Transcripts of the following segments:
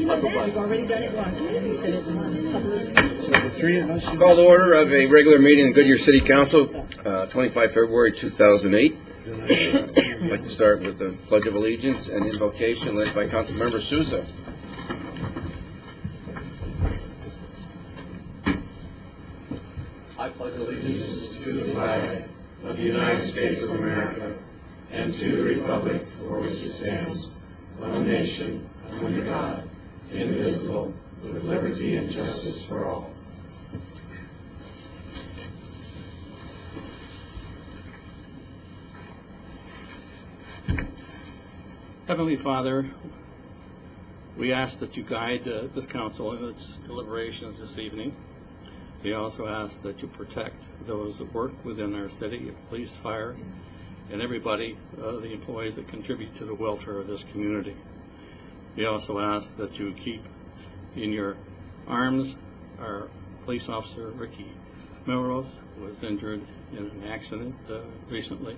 We've already done it once, and he said it once. So the three of us. Call to order of a regular meeting of Goodyear City Council, 25 February 2008. I'd like to start with the Pledge of Allegiance and invocation led by Councilmember Souza. I pledge allegiance to the flag of the United States of America and to the republic for which it stands, one nation, under God, indivisible, with liberty and justice for all. Heavenly Father, we ask that you guide this council in its deliberations this evening. We also ask that you protect those that work within our city, police, fire, and everybody, the employees that contribute to the welfare of this community. We also ask that you keep in your arms our police officer, Ricky Melrose, who was injured in an accident recently.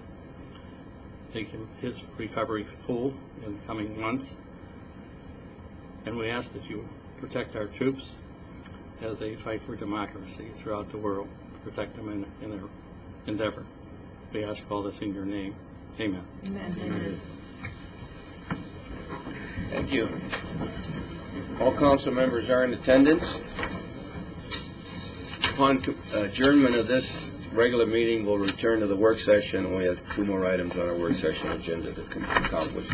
Take his recovery full in the coming months. And we ask that you protect our troops as they fight for democracy throughout the world. Protect them in their endeavor. We ask all this in your name. Amen. Amen. Amen. Thank you. All council members are in attendance. Upon adjournment of this regular meeting, we'll return to the work session, and we have two more items on our work session agenda to accomplish.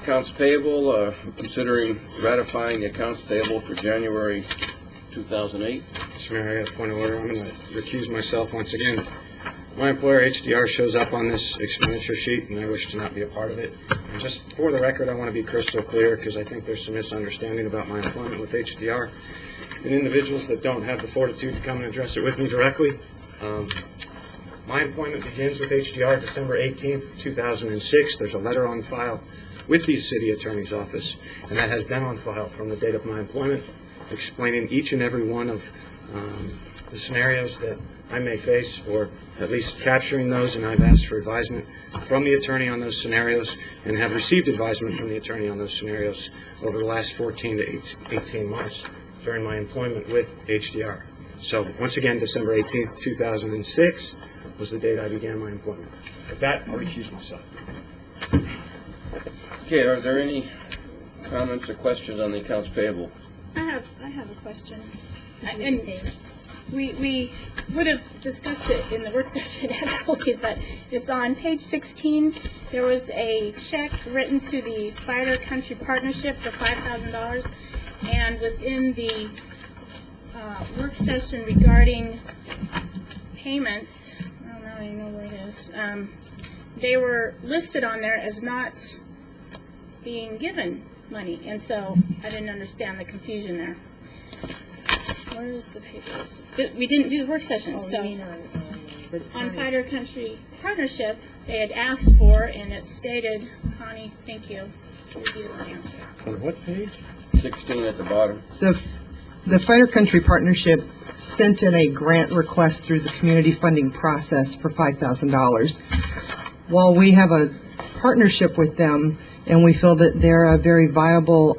Accounts payable, considering ratifying the accounts payable for January 2008. Mr. Mayor, I got a point of order. I'm going to recuse myself once again. My employer, HDR, shows up on this expenditure sheet, and I wish to not be a part of it. And just for the record, I want to be crystal clear, because I think there's some misunderstanding about my employment with HDR. And individuals that don't have the fortitude to come and address it with me directly. My employment begins with HDR December 18th, 2006. There's a letter on file with the city attorney's office, and that has been on file from the date of my employment, explaining each and every one of the scenarios that I may face, or at least capturing those, and I've asked for advisement from the attorney on those scenarios and have received advisement from the attorney on those scenarios over the last 14 to 18 months during my employment with HDR. So once again, December 18th, 2006 was the date I began my employment. With that, I'll recuse myself. Okay, are there any comments or questions on the accounts payable? I have a question. And we would have discussed it in the work session actually, but it's on page 16. There was a check written to the Fighter Country Partnership for $5,000, and within the work session regarding payments, I don't really know where it is, they were listed on there as not being given money, and so I didn't understand the confusion there. Where's the papers? We didn't do the work session, so on Fighter Country Partnership, they had asked for, and it stated, Connie, thank you. On what page? 16 at the bottom. The Fighter Country Partnership sent in a grant request through the community funding process for $5,000. While we have a partnership with them, and we feel that they're a very viable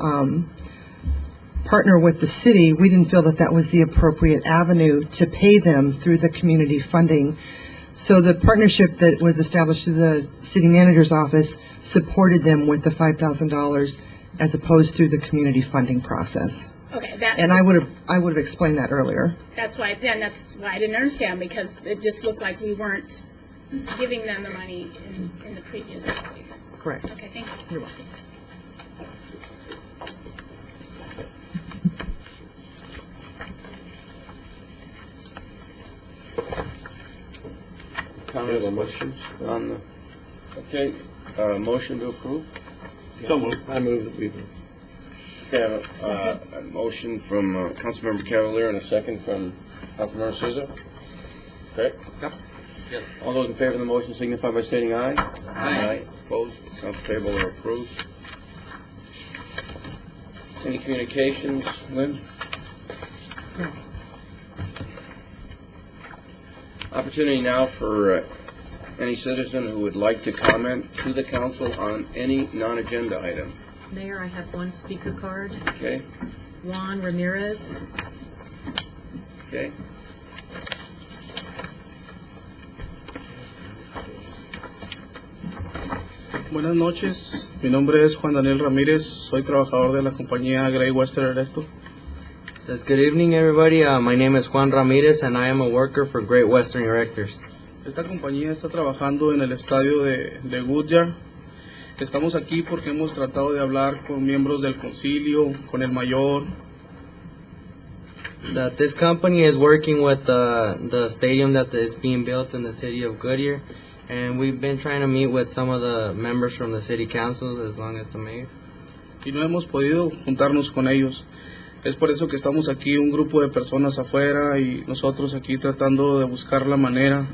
partner with the city, we didn't feel that that was the appropriate avenue to pay them through the community funding. So the partnership that was established through the city manager's office supported them with the $5,000 as opposed to the community funding process. Okay, and I would have explained that earlier. That's why I didn't understand, because it just looked like we weren't giving them the money in the previous. Correct. Okay, thank you. You're welcome. Comments or questions on the? Okay, motion to approve. So moved. I move that we approve. Okay, a motion from Councilmember Cavalier and a second from Councilmember Souza. Correct? Yep. All those in favor of the motion signify by stating aye. Aye. Opposed? Accounts payable are approved. Any communications, Lynn? Opportunity now for any citizen who would like to comment to the council on any non-agenda item? Mayor, I have one speaker card. Okay, Juan Ramirez. okay. Buenas noches, mi nombre es Juan Daniel Ramírez, soy trabajador de la compañía Great Western Electric. Says, good evening, everybody. My name is Juan Ramirez, and I am a worker for Great Western Erectors. Esta compañía está trabajando en el estadio de Goodyear. Estamos aquí porque hemos tratado de hablar con miembros del concilio, con el mayor. That this company is working with the stadium that is being built in the city of Goodyear, and we've been trying to meet with some of the members from the city council, as long as the mayor. Y no hemos podido juntarnos con ellos. Es por eso que estamos aquí, un grupo de personas afuera, y nosotros aquí tratando de buscar la manera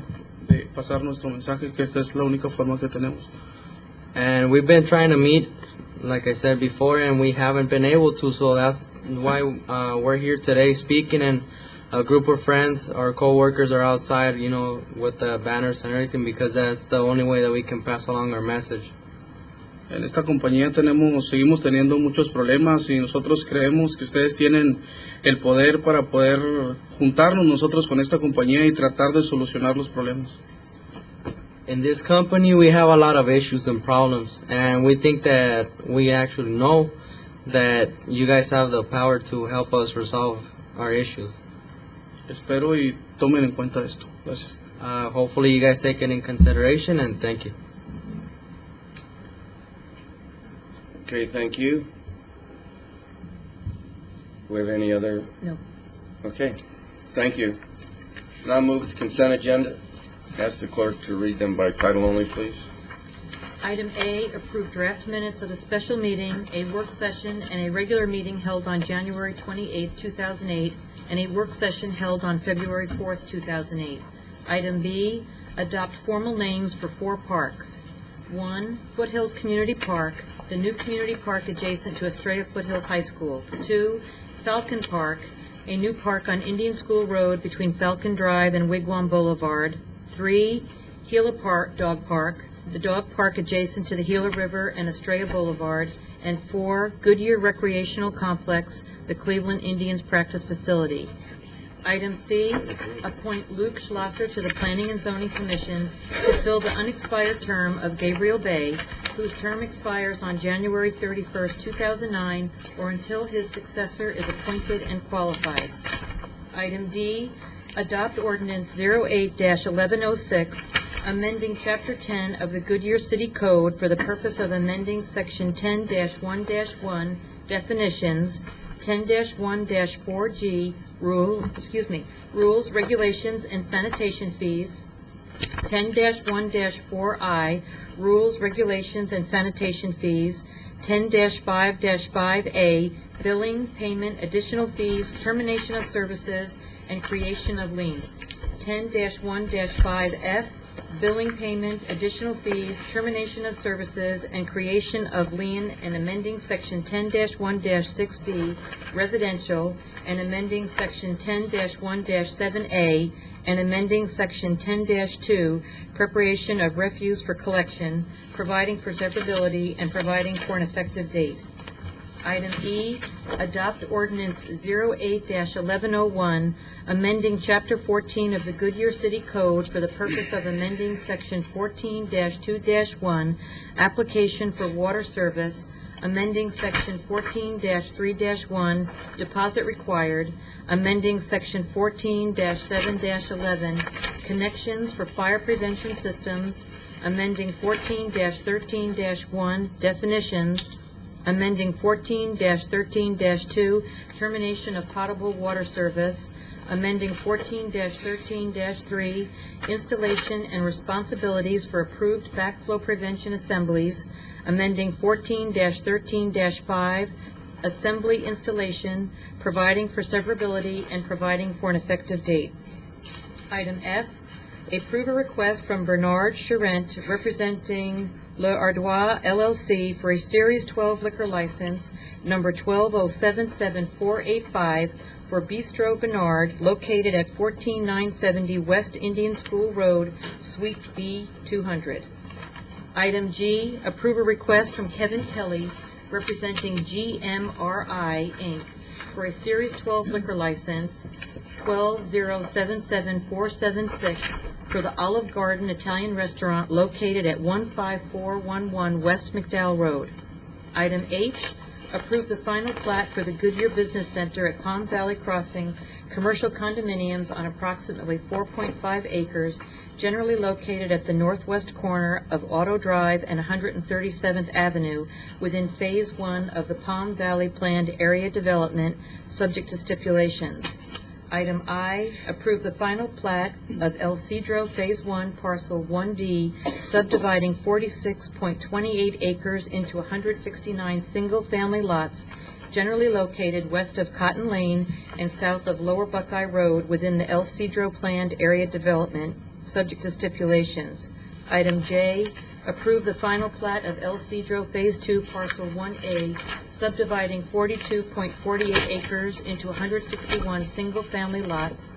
de pasar nuestro mensaje, que esta es la única forma que tenemos. And we've been trying to meet, like I said before, and we haven't been able to, so that's why we're here today speaking, and a group of friends, our co-workers are outside, you know, with the banners and everything, because that's the only way that we can pass along our message. En esta compañía seguimos teniendo muchos problemas y nosotros creemos que ustedes tienen el poder para poder juntarnos nosotros con esta compañía y tratar de solucionar los problemas. In this company, we have a lot of issues and problems, and we think that we actually know that you guys have the power to help us resolve our issues. Espero y tomen en cuenta esto. Gracias. Hopefully you guys take it in consideration, and thank you. Okay, thank you. Do we have any other? No. Okay, thank you. Now move to consent agenda. Ask the clerk to read them by title only, please. Item A, approve draft minutes of a special meeting, a work session, and a regular meeting held on January 28, 2008, and a work session held on February 4, 2008. Item B, adopt formal names for 4 parks. 1, Foothills Community Park, the new community park adjacent to Estrella Foothills High School. 2, Falcon Park, a new park on Indian School Road between Falcon Drive and Wigwam Boulevard. 3, Gila Park, Dog Park, the dog park adjacent to the Gila River and Estrella Boulevard. And 4, Goodyear Recreational Complex, the Cleveland Indians Practice Facility. Item C, appoint Luke Schlosser to the Planning and Zoning Commission to fill the unexpired term of Gabriel Bay, whose term expires on January 31st, 2009, or until his successor is appointed and qualified. Item D, adopt ordinance 08-1106, amending Chapter 10 of the Goodyear City Code for the purpose of amending Section 10-1-1, definitions, 10-1-4G, rules, regulations, and sanitation fees, 10-1-4I, rules, regulations, and sanitation fees, 10-5-5A, billing, payment, additional fees, termination of services, and creation of lien, 10-1-5F, billing, payment, additional fees, termination of services, and creation of lien, and amending Section 10-1-6B, residential, and amending Section 10-1-7A, and amending Section 10-2, preparation of refuse for collection, providing for severability, and providing for an effective date. Item E, adopt ordinance 08-1101, amending Chapter 14 of the Goodyear City Code for the purpose of amending Section 14-2-1, application for water service, amending Section 14-3-1, deposit required, amending Section 14-7-11, connections for fire prevention systems, amending 14-13-1, definitions, amending 14-13-2, termination of potable water service, amending 14-13-3, installation and responsibilities for approved backflow prevention assemblies, amending 14-13-5, assembly installation, providing for severability, and providing for an effective date. Item F, approve a request from Bernard Charent, representing Le Ardois LLC, for a Series 12 liquor license, number 12077-485, for Bistro Bernard, located at 14970 West Indian School Road, Suite B 200. Item G, approve a request from Kevin Kelly, representing GMRI, Inc., for a Series 12 liquor license, 12077-476, for the Olive Garden Italian Restaurant located at 15411 West McDowell Road. Item H, approve the final plat for the Goodyear Business Center at Palm Valley Crossing, commercial condominiums on approximately 4.5 acres, generally located at the northwest corner of Auto Drive and 137th Avenue, within Phase 1 of the Palm Valley Planned Area Development, subject to stipulations. Item I, approve the final plat of El Cedro Phase 1, Parcel 1D, subdividing 46.28 acres into 169 single-family lots, generally located west of Cotton Lane and south of Lower Buckeye Road within the El Cedro Planned Area Development, subject to stipulations. Item J, approve the final plat of El Cedro Phase 2, Parcel 1A, subdividing 42.48 acres into 161 single-family lots,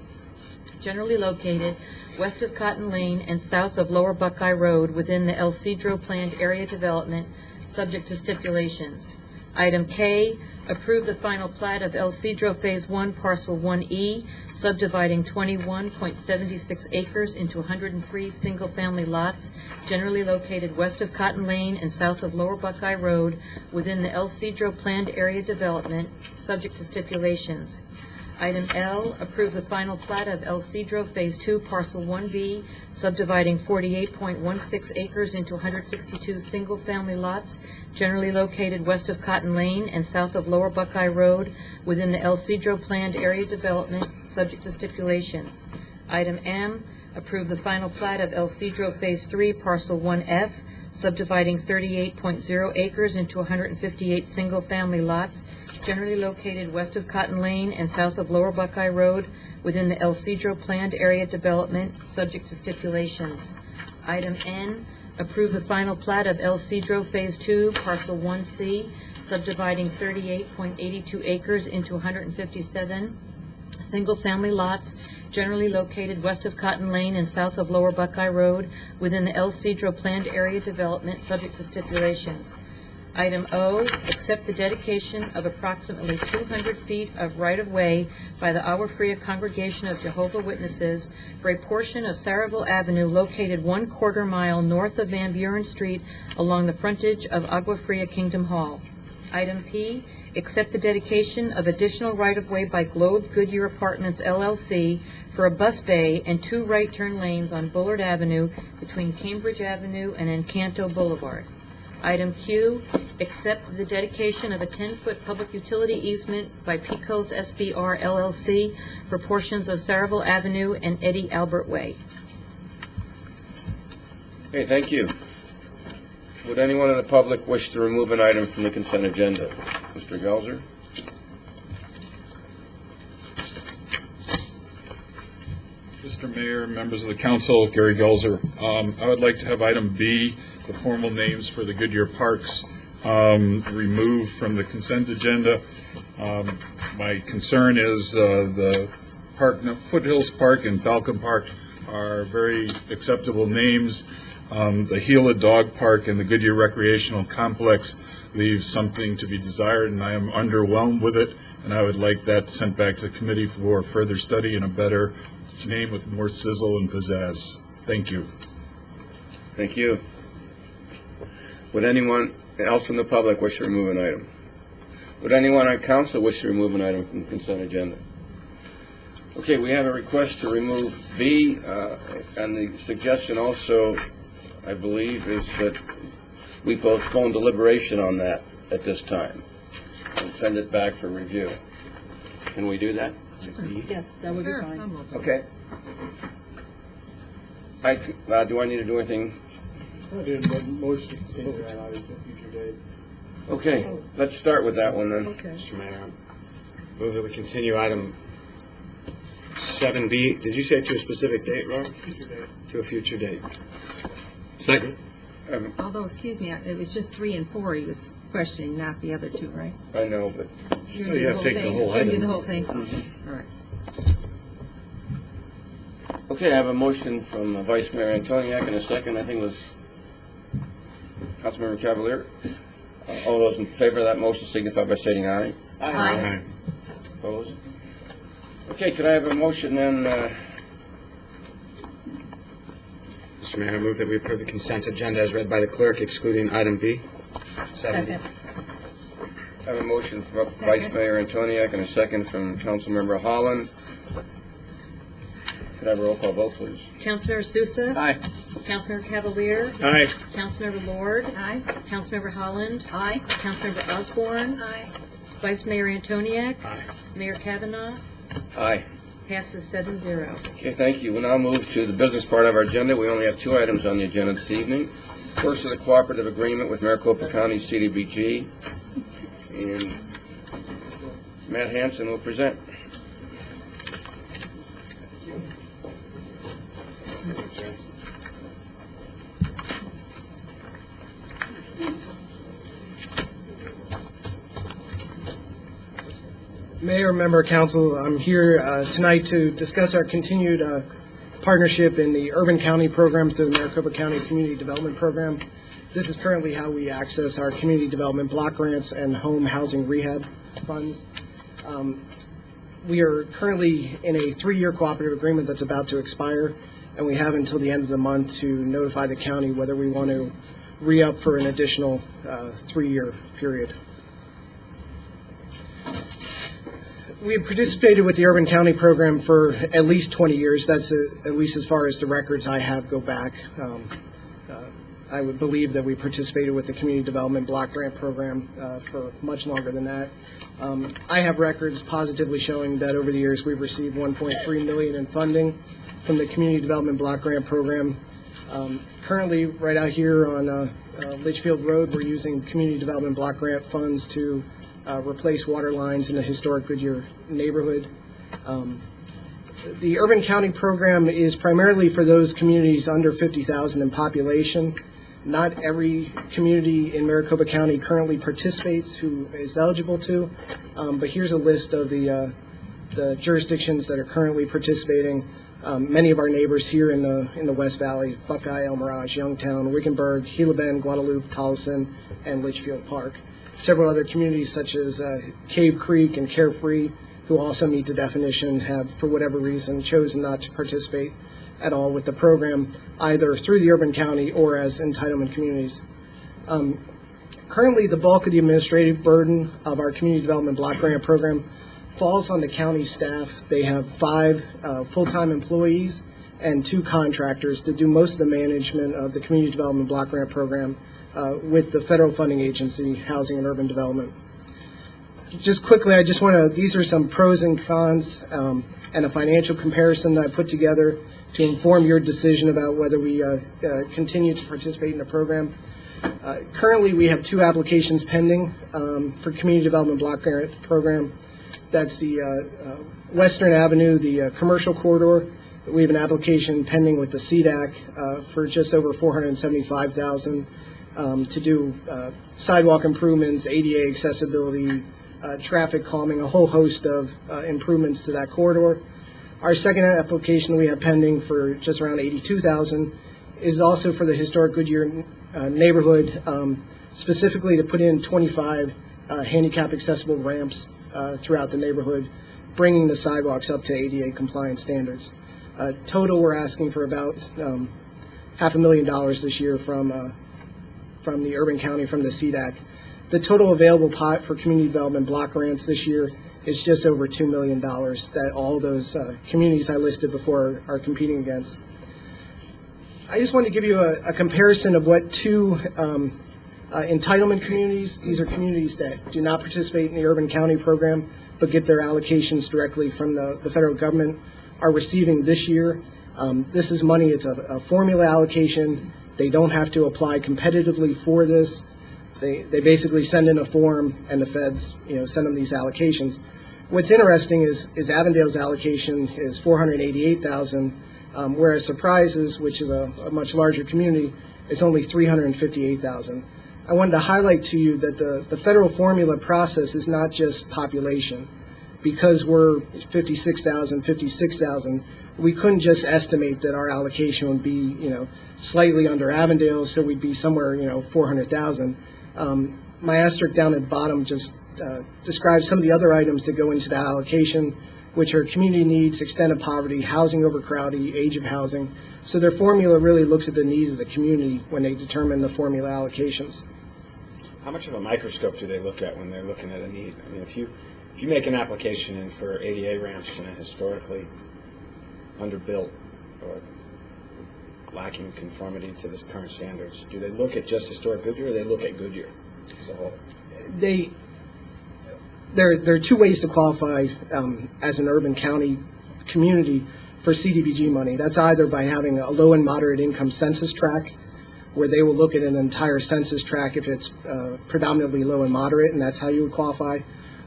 generally located west of Cotton Lane and south of Lower Buckeye Road within the El Cedro Planned Area Development, subject to stipulations. Item K, approve the final plat of El Cedro Phase 1, Parcel 1E, subdividing 21.76 acres into 103 single-family lots, generally located west of Cotton Lane and south of Lower Buckeye Road within the El Cedro Planned Area Development, subject to stipulations. Item L, approve the final plat of El Cedro Phase 2, Parcel 1B, subdividing 48.16 acres into 162 single-family lots, generally located west of Cotton Lane and south of Lower Buckeye Road within the El Cedro Planned Area Development, subject to stipulations. Item M, approve the final plat of El Cedro Phase 3, Parcel 1F, subdividing 38.0 acres into 158 single-family lots, generally located west of Cotton Lane and south of Lower Buckeye Road within the El Cedro Planned Area Development, subject to stipulations. Item N, approve the final plat of El Cedro Phase 2, Parcel 1C, subdividing 38.82 acres into 157 single-family lots, generally located west of Cotton Lane and south of Lower Buckeye Road within the El Cedro Planned Area Development, subject to stipulations. Item O, accept the dedication of approximately 200 feet of right-of-way by the Agua Fria Congregation of Jehovah's Witnesses for a portion of Saraville Avenue located 1/4 mile north of Van Buren Street along the frontage of Agua Fria Kingdom Hall. Item P, accept the dedication of additional right-of-way by Globe Goodyear Apartments LLC for a bus bay and 2 right-turn lanes on Bullard Avenue between Cambridge Avenue and Encanto Boulevard. Item Q, accept the dedication of a 10-foot public utility easement by Pecos SBR LLC for portions of Saraville Avenue and Eddie Albert Way. Okay, thank you. Would anyone in the public wish to remove an item from the consent agenda? Mr. Gelser? Mr. Mayor, members of the council, Gary Gelser. I would like to have item B, the formal names for the Goodyear Parks, removed from the consent agenda. My concern is the park, Foothills Park and Falcon Park are very acceptable names. The Gila Dog Park and the Goodyear Recreational Complex leaves something to be desired, and I am underwhelmed with it, and I would like that sent back to the committee for further study and a better name with more sizzle and pizzazz. Thank you. Thank you. Would anyone else in the public wish to remove an item? Would anyone on council wish to remove an item from the consent agenda? Okay, we have a request to remove B, and the suggestion also, I believe, is that we postpone deliberation on that at this time and send it back for review. Can we do that? Yes, that would be fine. Okay. Do I need to do anything? I did motion to continue that item to a future date. Okay, let's start with that one then. Okay. Mr. Mayor, move that we continue item 7B. Did you say to a specific date, Rob? Future date. To a future date. Second. Although, excuse me, it was just 3 and 4 he was questioning, not the other 2, right? I know, but You're you have to take the whole You're gonna do item. the whole thing? Okay. Okay, I have a motion from Vice Mayor Antoniak and a second, I think it was Councilmember Cavalier. All those in favor of that motion signify by stating aye. Aye. Opposed? Okay, could I have a motion then, Mr. Mayor, I move that we approve the consent agenda as read by the clerk, excluding item B. 70. I have a motion from Vice Mayor Antoniak and a second from Councilmember Holland. Could I have a roll call vote, please? Councilmember Sousa. Aye. Councilmember Cavalier. Aye. Councilmember Lord. Aye. Councilmember Holland. Aye. Councilmember Osborne. Aye. Vice Mayor Antoniak. Aye. Mayor Kavanaugh. Aye. Passes 7-0. Okay, thank you. We'll now move to the business part of our agenda. We only have 2 items on the agenda this evening. First is a cooperative agreement with Maricopa County CDBG. And Matt Hanson will present. Mayor, member of council, I'm here tonight to discuss our continued partnership in the Urban County program through the Maricopa County Community Development Program. This is currently how we access our community development block grants and home housing rehab funds. We are currently in a 3-year cooperative agreement that's about to expire, and we have until the end of the month to notify the county whether we want to re-up for an additional 3-year period. We have participated with the Urban County program for at least 20 years. That's at least as far as the records I have go back. I would believe that we participated with the Community Development Block Grant Program for much longer than that. I have records positively showing that over the years we've received $1.3 million in funding from the Community Development Block Grant Program. Currently, right out here on Litchfield Road, we're using Community Development Block Grant funds to replace water lines in the historic Goodyear neighborhood. The Urban County program is primarily for those communities under 50,000 in population. Not every community in Maricopa County currently participates who is eligible to, but here's a list of the jurisdictions that are currently participating. Many of our neighbors here in the West Valley: Buckeye, El Mirage, Youngtown, Wickenburg, Gila Bend, Guadalupe, Tolleson, and Litchfield Park. Several other communities such as Cave Creek and Carefree, who also meet the definition, have, for whatever reason, chosen not to participate at all with the program, either through the Urban County or as entitlement communities. Currently, the bulk of the administrative burden of our Community Development Block Grant Program falls on the county staff. They have 5 full-time employees and 2 contractors to do most of the management of the Community Development Block Grant Program with the federal funding agency, Housing and Urban Development. Just quickly, I just want to, these are some pros and cons and a financial comparison that I put together to inform your decision about whether we continue to participate in the program. Currently, we have 2 applications pending for Community Development Block Grant Program. That's the Western Avenue, the commercial corridor. We have an application pending with the CDAC for just over $475,000 to do sidewalk improvements, ADA accessibility, traffic calming, a whole host of improvements to that corridor. Our second application we have pending for just around $82,000 is also for the historic Goodyear neighborhood, specifically to put in 25 handicap accessible ramps throughout the neighborhood, bringing the sidewalks up to ADA compliant standards. Total, we're asking for about $500,000 this year from the Urban County, from the CDAC. The total available pot for community development block grants this year is just over $2 million that all those communities I listed before are competing against. I just want to give you a comparison of what 2 entitlement communities, these are communities that do not participate in the Urban County program but get their allocations directly from the federal government, are receiving this year. This is money, it's a formula allocation. They don't have to apply competitively for this. They basically send in a form, and the feds, send them these allocations. What's interesting is Avondale's allocation is $488,000, whereas Surprises, which is a much larger community, is only $358,000. I wanted to highlight to you that the federal formula process is not just population. Because we're 56,000, we couldn't just estimate that our allocation would be, slightly under Avondale, so we'd be somewhere, 400,000. My asterisk down at the bottom just describes some of the other items that go into the allocation, which are community needs, extent of poverty, housing overcrowding, age of housing. So their formula really looks at the needs of the community when they determine the formula allocations. How much of a microscope do they look at when they're looking at a need? I mean, if you make an application in for ADA ramps in a historically underbuilt or lacking conformity to this current standards, do they look at just historic Goodyear, or they look at Goodyear as a whole? There are two ways to qualify as an urban county community for CDBG money. That's either by having a low and moderate income census tract, where they will look at an entire census tract if it's predominantly low and moderate, and that's how you would qualify,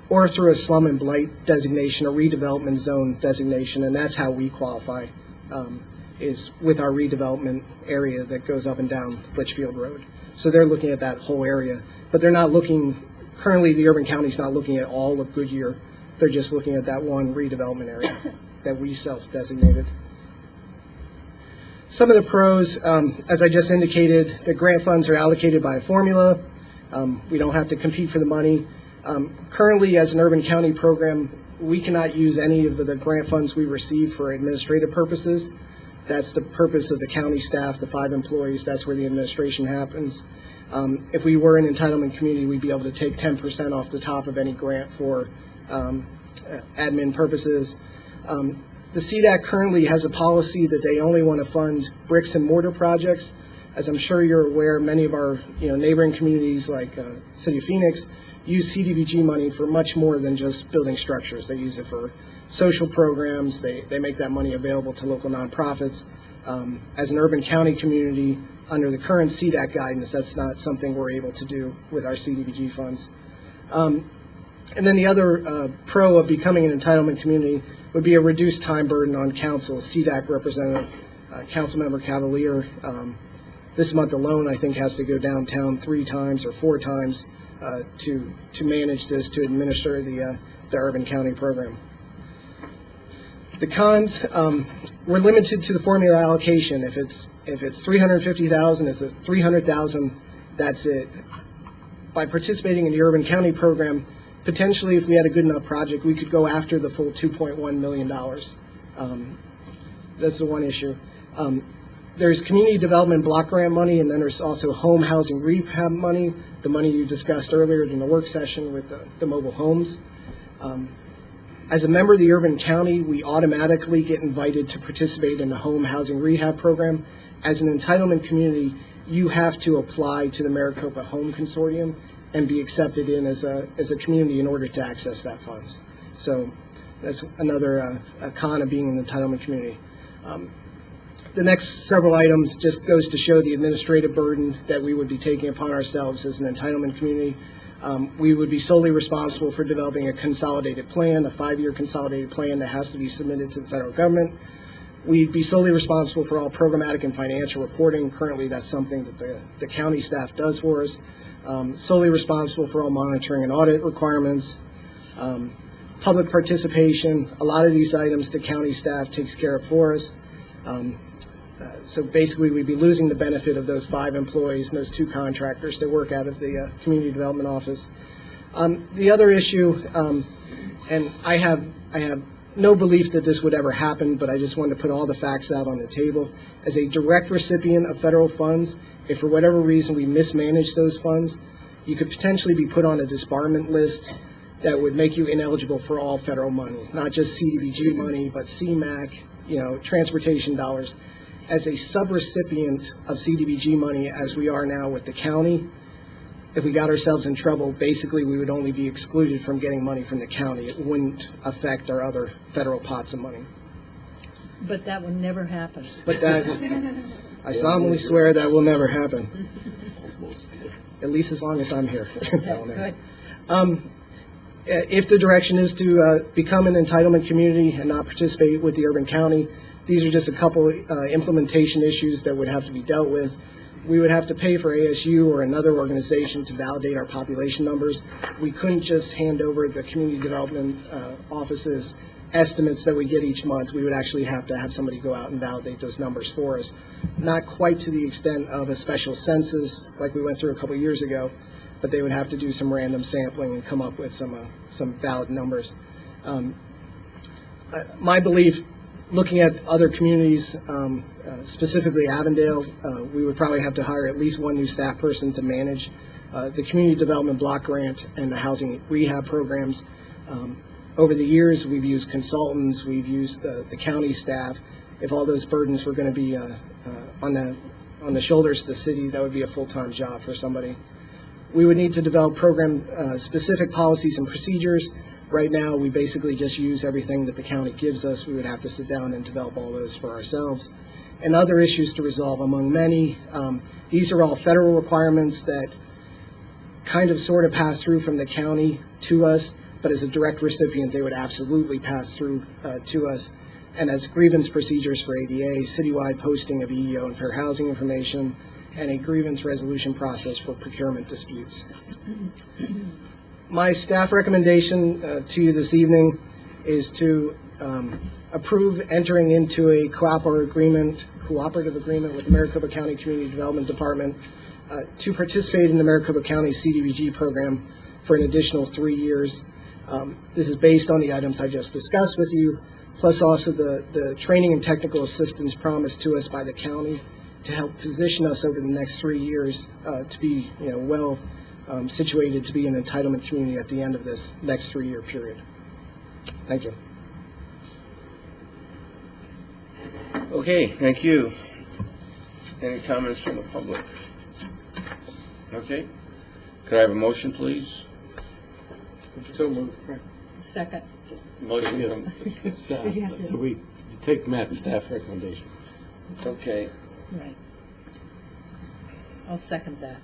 or through a slum and blight designation, a redevelopment zone designation, and that's how we qualify, is with our redevelopment area that goes up and down Litchfield Road. So they're looking at that whole area, but they're not looking, currently the urban county's not looking at all of Goodyear. They're just looking at that one redevelopment area that we self-designated. Some of the pros, as I just indicated, the grant funds are allocated by a formula. We don't have to compete for the money. Currently, as an urban county program, we cannot use any of the grant funds we receive for administrative purposes. That's the purpose of the county staff, the 5 employees. That's where the administration happens. If we were an entitlement community, we'd be able to take 10% off the top of any grant for admin purposes. The CDAC currently has a policy that they only want to fund bricks and mortar projects. As I'm sure you're aware, many of our neighboring communities like City of Phoenix use CDBG money for much more than just building structures. They use it for social programs. They make that money available to local nonprofits. As an urban county community, under the current CDAC guidance, that's not something we're able to do with our CDBG funds. And then the other pro of becoming an entitlement community would be a reduced time burden on council. CDAC representative, Councilmember Cavalier, this month alone, I think, has to go downtown 3 times or 4 times to manage this, to administer the urban county program. The cons, we're limited to the formula allocation. If it's 350,000, it's 300,000. That's it. By participating in the urban county program, potentially, if we had a good enough project, we could go after the full $2.1 million. That's the one issue. There's community development block grant money, and then there's also home housing rehab money, the money you discussed earlier in the work session with the mobile homes. As a member of the urban county, we automatically get invited to participate in the home housing rehab program. As an entitlement community, you have to apply to the Maricopa Home Consortium and be accepted in as a community in order to access that funds. So that's another con of being an entitlement community. The next several items just goes to show the administrative burden that we would be taking upon ourselves as an entitlement community. We would be solely responsible for developing a consolidated plan, a 5-year consolidated plan that has to be submitted to the federal government. We'd be solely responsible for all programmatic and financial reporting. Currently, that's something that the county staff does for us. Solely responsible for all monitoring and audit requirements. Public participation, a lot of these items the county staff takes care of for us. So basically, we'd be losing the benefit of those 5 employees and those 2 contractors that work out of the Community Development Office. The other issue, and I have no belief that this would ever happen, but I just wanted to put all the facts out on the table. As a direct recipient of federal funds, if for whatever reason we mismanage those funds, you could potentially be put on a disbarment list that would make you ineligible for all federal money, not just CDBG money, but CMAQ, transportation dollars. As a subrecipient of CDBG money, as we are now with the county, if we got ourselves in trouble, basically we would only be excluded from getting money from the county. It wouldn't affect our other federal pots of money. But that would never happen. But that, I solemnly swear that will never happen. At least as long as I'm here. If the direction is to become an entitlement community and not participate with the urban county, these are just a couple implementation issues that would have to be dealt with. We would have to pay for ASU or another organization to validate our population numbers. We couldn't just hand over the community development offices estimates that we get each month, we would actually have to have somebody go out and validate those numbers for us. Not quite to the extent of a special census like we went through a couple years ago, but they would have to do some random sampling and come up with some valid numbers. My belief, looking at other communities, specifically Avondale, we would probably have to hire at least one new staff person to manage the community development block grant and the housing rehab programs. Over the years, we've used consultants, we've used the county staff. If all those burdens were going to be on the shoulders of the city, that would be a full-time job for somebody. We would need to develop program-specific policies and procedures. Right now, we basically just use everything that the county gives us. We would have to sit down and develop all those for ourselves. And other issues to resolve among many. These are all federal requirements that kind of sort of pass through from the county to us, but as a direct recipient, they would absolutely pass through to us. And as grievance procedures for ADA, citywide posting of EEO and fair housing information, and a grievance resolution process for procurement disputes. My staff recommendation to you this evening is to approve entering into a cooperative agreement with the Maricopa County Community Development Department to participate in the Maricopa County CDBG program for an additional 3 years. This is based on the items I just discussed with you, plus also the training and technical assistance promised to us by the county to help position us over the next 3 years to be well situated to be an entitlement community at the end of this next 3-year period. Thank you. Okay, thank you. Any comments from the public? Okay. Could I have a motion, please? So moved. Second. Motion from, Did you have to- We take Matt's staff recommendation. okay. Right. I'll second that.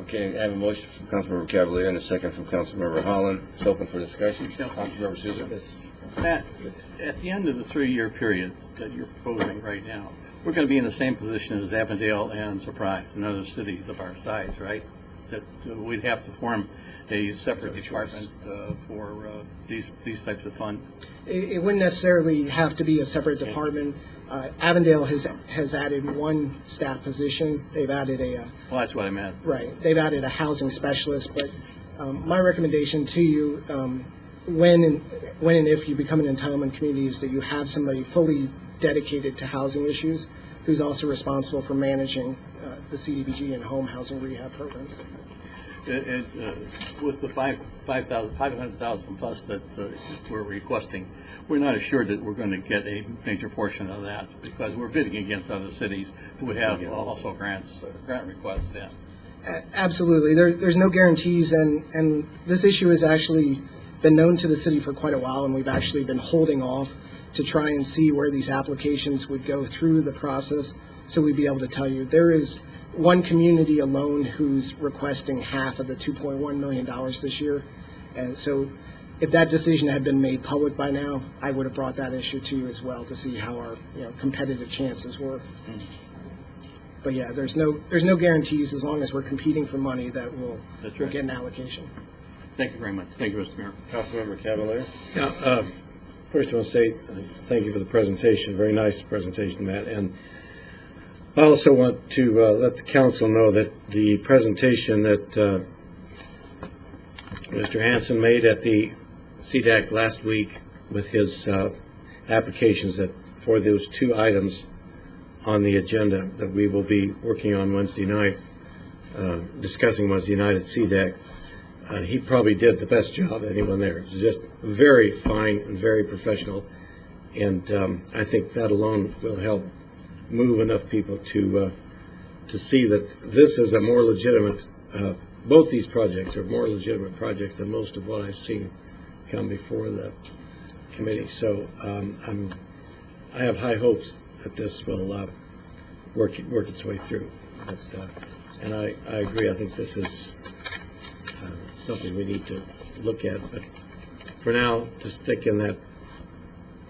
Okay, I have a motion from Councilmember Cavalier and a second from Councilmember Holland. It's open for discussion. Councilmember Souza. Matt, at the end of the 3-year period that you're proposing right now, we're going to be in the same position as Avondale and Surprise and other cities of our size, right? That we'd have to form a separate department for these types of funds. It wouldn't necessarily have to be a separate department. Avondale has added one staff position. They've added Well, that's what I meant. right. They've added a housing specialist. But my recommendation to you, when and if you become an entitlement community, is that you have somebody fully dedicated to housing issues, who's also responsible for managing the CDBG and home housing rehab programs. With the 500,000 plus that we're requesting, we're not assured that we're going to get a major portion of that because we're bidding against other cities who would have also grant requests in. Absolutely. There's no guarantees, and this issue has actually been known to the city for quite a while, and we've actually been holding off to try and see where these applications would go through the process so we'd be able to tell you. There is one community alone who's requesting half of the $2.1 million this year. And so if that decision had been made public by now, I would have brought that issue to you as well to see how our competitive chances were. But yeah, there's no guarantees as long as we're competing for money that we'll get an allocation. Thank you very much. Thank you, Mr. Mayor. Councilmember Cavalier. Yeah, first I want to say thank you for the presentation. Very nice presentation, Matt. And I also want to let the council know that the presentation that Mr. Hanson made at the CDAC last week with his applications that for those 2 items on the agenda that we will be working on Wednesday night, discussing Wednesday night at CDAC, he probably did the best job of anyone there. It was just very fine and very professional, and I think that alone will help move enough people to see that this is a more legitimate, both these projects are more legitimate projects than most of what I've seen come before the committee. So I have high hopes that this will work its way through. And I agree. I think this is something we need to look at. But for now, to stick in that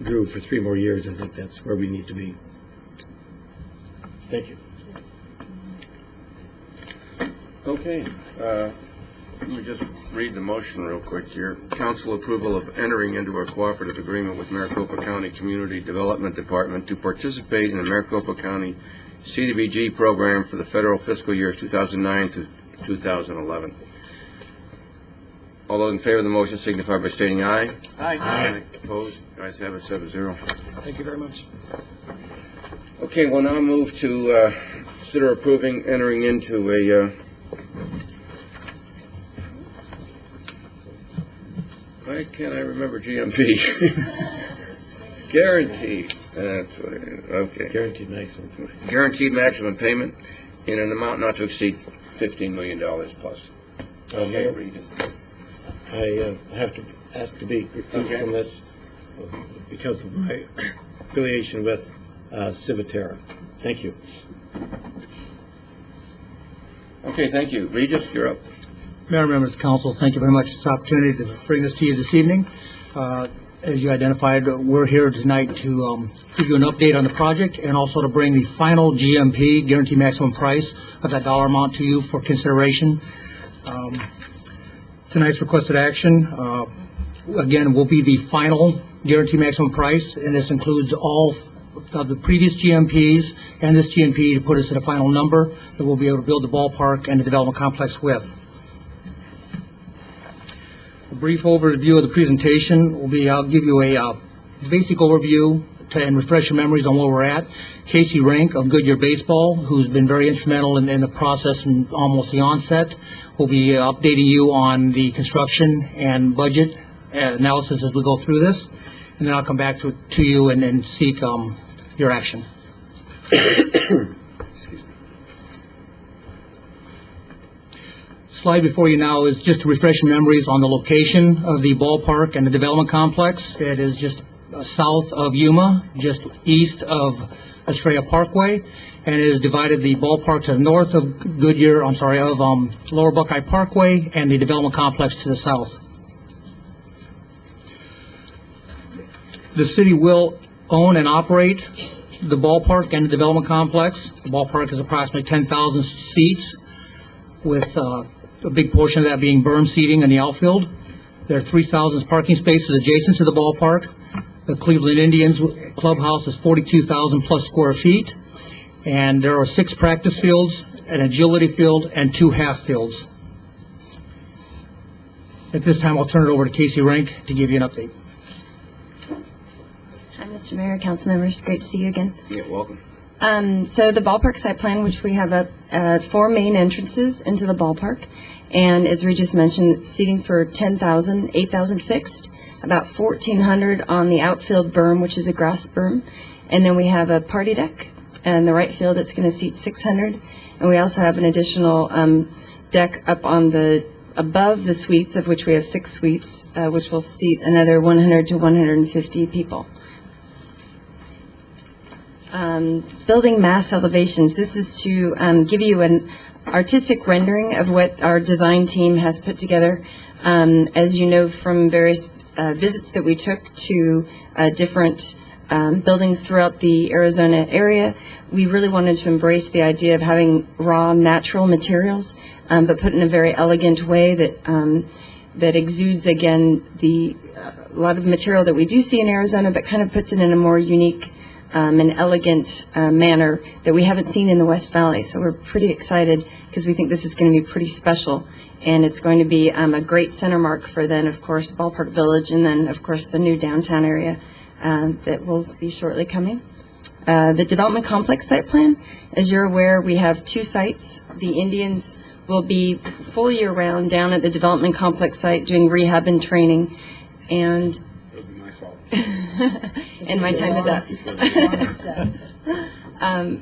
groove for 3 more years, I think that's where we need to be. Thank you. Okay. Let me just read the motion real quick here. Council approval of entering into a cooperative agreement with Maricopa County Community Development Department to participate in the Maricopa County CDBG program for the federal fiscal years 2009 to 2011. All those in favor of the motion signify by stating aye. Aye. Opposed? Ayes have it, 7-0. Thank you very much. Okay, we'll now move to consider approving entering into a why can't I remember GMP? Guarantee. That's what it is. Okay. Guaranteed maximum price. Guaranteed maximum payment in an amount not to exceed $15 million plus. Okay, Regis. I have to ask to be recused from this because of my affiliation with Civitera. Thank you. Okay, thank you. Regis, you're up. Mayor, members of council, thank you very much for this opportunity to bring this to you this evening. As you identified, we're here tonight to give you an update on the project and also to bring the final GMP, guaranteed maximum price, of that dollar amount to you for consideration. Tonight's requested action, again, will be the final guaranteed maximum price, and this includes all of the previous GMPs and this GMP to put us at a final number that we'll be able to build the ballpark and the development complex with. A brief overview of the presentation will be, I'll give you a basic overview and refresh your memories on where we're at. Casey Rank of Goodyear Baseball, who's been very instrumental in the process and almost the onset, will be updating you on the construction and budget analysis as we go through this. And then I'll come back to you and seek your action. Slide before you now is just to refresh your memories on the location of the ballpark and the development complex. It is just south of Yuma, just east of Estrella Parkway, and it is divided the ballpark to the north of Goodyear, of Lower Buckeye Parkway, and the development complex to the south. The city will own and operate the ballpark and the development complex. The ballpark is approximately 10,000 seats, with a big portion of that being berm seating in the outfield. There are 3,000 parking spaces adjacent to the ballpark. The Cleveland Indians clubhouse is 42,000 plus square feet, and there are 6 practice fields, an agility field, and 2 half fields. At this time, I'll turn it over to Casey Rank to give you an update. Hi, Mr. Mayor, council members. Great to see you again. Yeah, welcome. So the ballpark site plan, which we have 4 main entrances into the ballpark, and as Regis mentioned, it's seating for 10,000, 8,000 fixed, about 1,400 on the outfield berm, which is a grass berm, and then we have a party deck in the right field that's going to seat 600, and we also have an additional deck up on above the suites, of which we have 6 suites, which will seat another 100 to 150 people. Building mass elevations. This is to give you an artistic rendering of what our design team has put together. As you know from various visits that we took to different buildings throughout the Arizona area, we really wanted to embrace the idea of having raw, natural materials, but put in a very elegant way that exudes, again, a lot of material that we do see in Arizona, but kind of puts it in a more unique an elegant manner that we haven't seen in the West Valley. So we're pretty excited because we think this is going to be pretty special, and it's going to be a great center mark for then, of course, Ballpark Village, and then, of course, the new downtown area that will be shortly coming. The development complex site plan, as you're aware, we have 2 sites. The Indians will be full year-round down at the development complex site doing rehab and training, and and my time is up.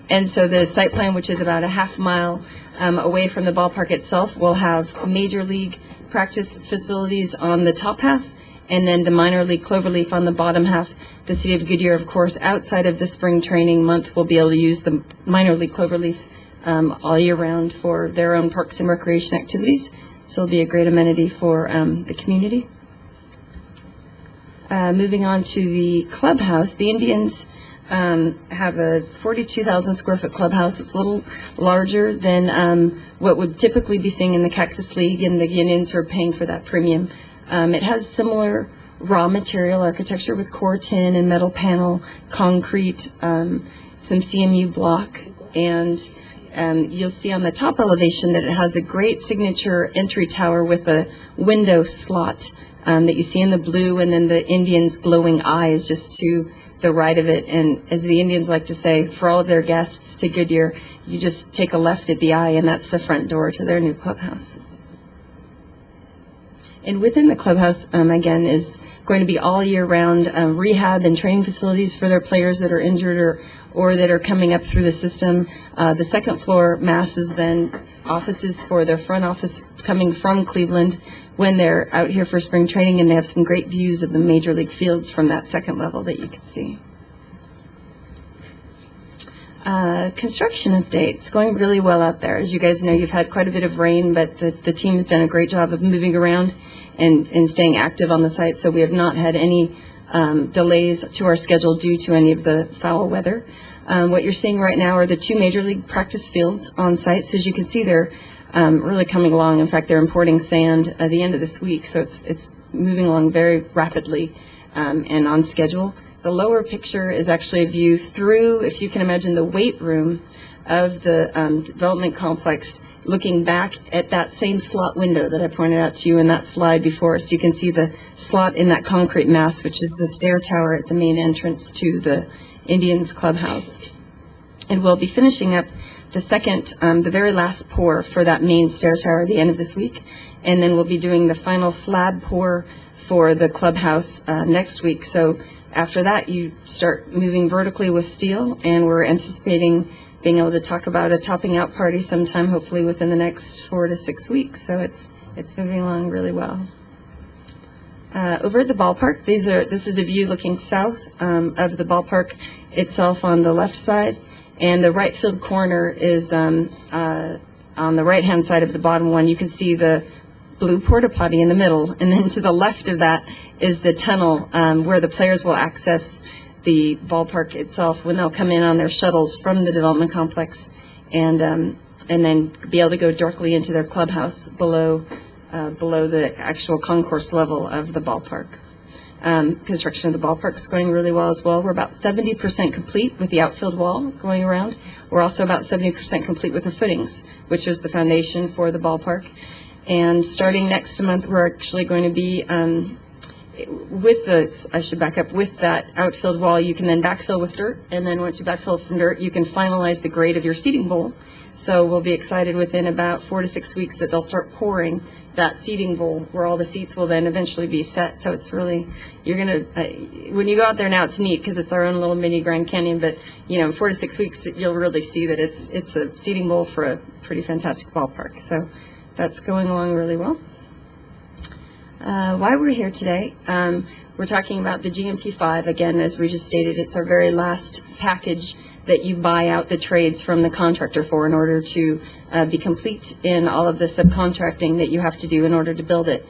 And so the site plan, which is about a half mile away from the ballpark itself, will have major league practice facilities on the top half, and then the minor league cloverleaf on the bottom half. The city of Goodyear, of course, outside of the spring training month, will be able to use the minor league cloverleaf all year round for their own parks and recreation activities. So it'll be a great amenity for the community. Moving on to the clubhouse, the Indians have a 42,000 square foot clubhouse. It's a little larger than what would typically be seen in the Cactus League, and the Indians are paying for that premium. It has similar raw material architecture with core tin and metal panel, concrete, some CMU block, and you'll see on the top elevation that it has a great signature entry tower with a window slot that you see in the blue, and then the Indians' glowing eyes just to the right of it. And as the Indians like to say, for all of their guests to Goodyear, you just take a left at the eye, and that's the front door to their new clubhouse. And within the clubhouse, again, is going to be all year round rehab and training facilities for their players that are injured or that are coming up through the system. The second floor mass is then offices for their front office coming from Cleveland when they're out here for spring training, and they have some great views of the major league fields from that second level that you can see. Construction update. It's going really well out there. As you guys know, you've had quite a bit of rain, but the team has done a great job of moving around and staying active on the site, so we have not had any delays to our schedule due to any of the foul weather. What you're seeing right now are the two major league practice fields on site, so as you can see, they're really coming along. In fact, they're importing sand at the end of this week, so it's moving along very rapidly and on schedule. The lower picture is actually a view through, if you can imagine, the weight room of the development complex, looking back at that same slot window that I pointed out to you in that slide before. So you can see the slot in that concrete mass, which is the stair tower at the main entrance to the Indians clubhouse. And we'll be finishing up the second, the very last pour for that main stair tower at the end of this week. And then we'll be doing the final slab pour for the clubhouse next week. So after that, you start moving vertically with steel, and we're anticipating being able to talk about a topping out party sometime, hopefully within the next 4 to 6 weeks. So it's moving along really well. Over at the ballpark, this is a view looking south of the ballpark itself on the left side, and the right field corner is on the right-hand side of the bottom one. You can see the blue porta potty in the middle, and then to the left of that is the tunnel where the players will access the ballpark itself when they'll come in on their shuttles from the development complex, and then be able to go directly into their clubhouse below the actual concourse level of the ballpark. Construction of the ballpark is going really well as well. We're about 70% complete with the outfield wall going around. We're also about 70% complete with the footings, which is the foundation for the ballpark. And starting next month, we're actually going to be with that outfield wall, you can then backfill with dirt, and then once you backfill from dirt, you can finalize the grade of your seating bowl. So we'll be excited within about 4 to 6 weeks that they'll start pouring that seating bowl where all the seats will then eventually be set. So it's really, you're going to, when you go out there now, it's neat because it's our own little mini Grand Canyon, but, 4 to 6 weeks, you'll really see that it's a seating bowl for a pretty fantastic ballpark. So that's going along really well. Why we're here today, we're talking about the GMP5. Again, as Regis stated, it's our very last package that you buy out the trades from the contractor for in order to be complete in all of the subcontracting that you have to do in order to build it.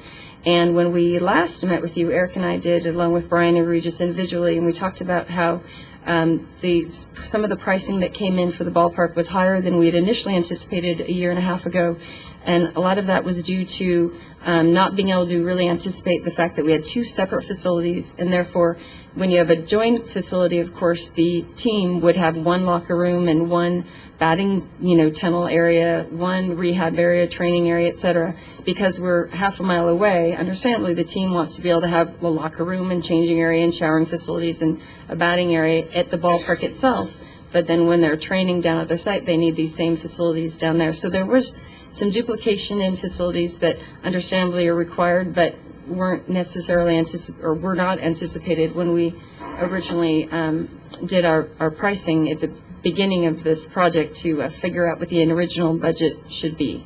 And when we last met with you, Eric and I did, along with Brian and Regis individually, and we talked about how some of the pricing that came in for the ballpark was higher than we had initially anticipated a year and a half ago. And a lot of that was due to not being able to really anticipate the fact that we had two separate facilities, and therefore when you have a joint facility, of course, the team would have one locker room and one batting, tunnel area, one rehab area, training area, et cetera. Because we're half a mile away, understandably, the team wants to be able to have a locker room and changing area and showering facilities and a batting area at the ballpark itself. But then when they're training down at their site, they need these same facilities down there. So there was some duplication in facilities that understandably are required, but weren't necessarily were not anticipated when we originally did our pricing at the beginning of this project to figure out what the original budget should be.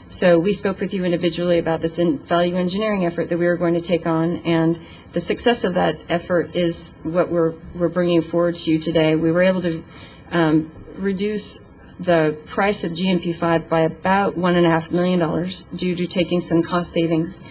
So we spoke with you individually about this value engineering effort that we were going to take on, and the success of that effort is what we're bringing forward to you today. We were able to reduce the price of GMP5 by about $1.5 million due to taking some cost savings.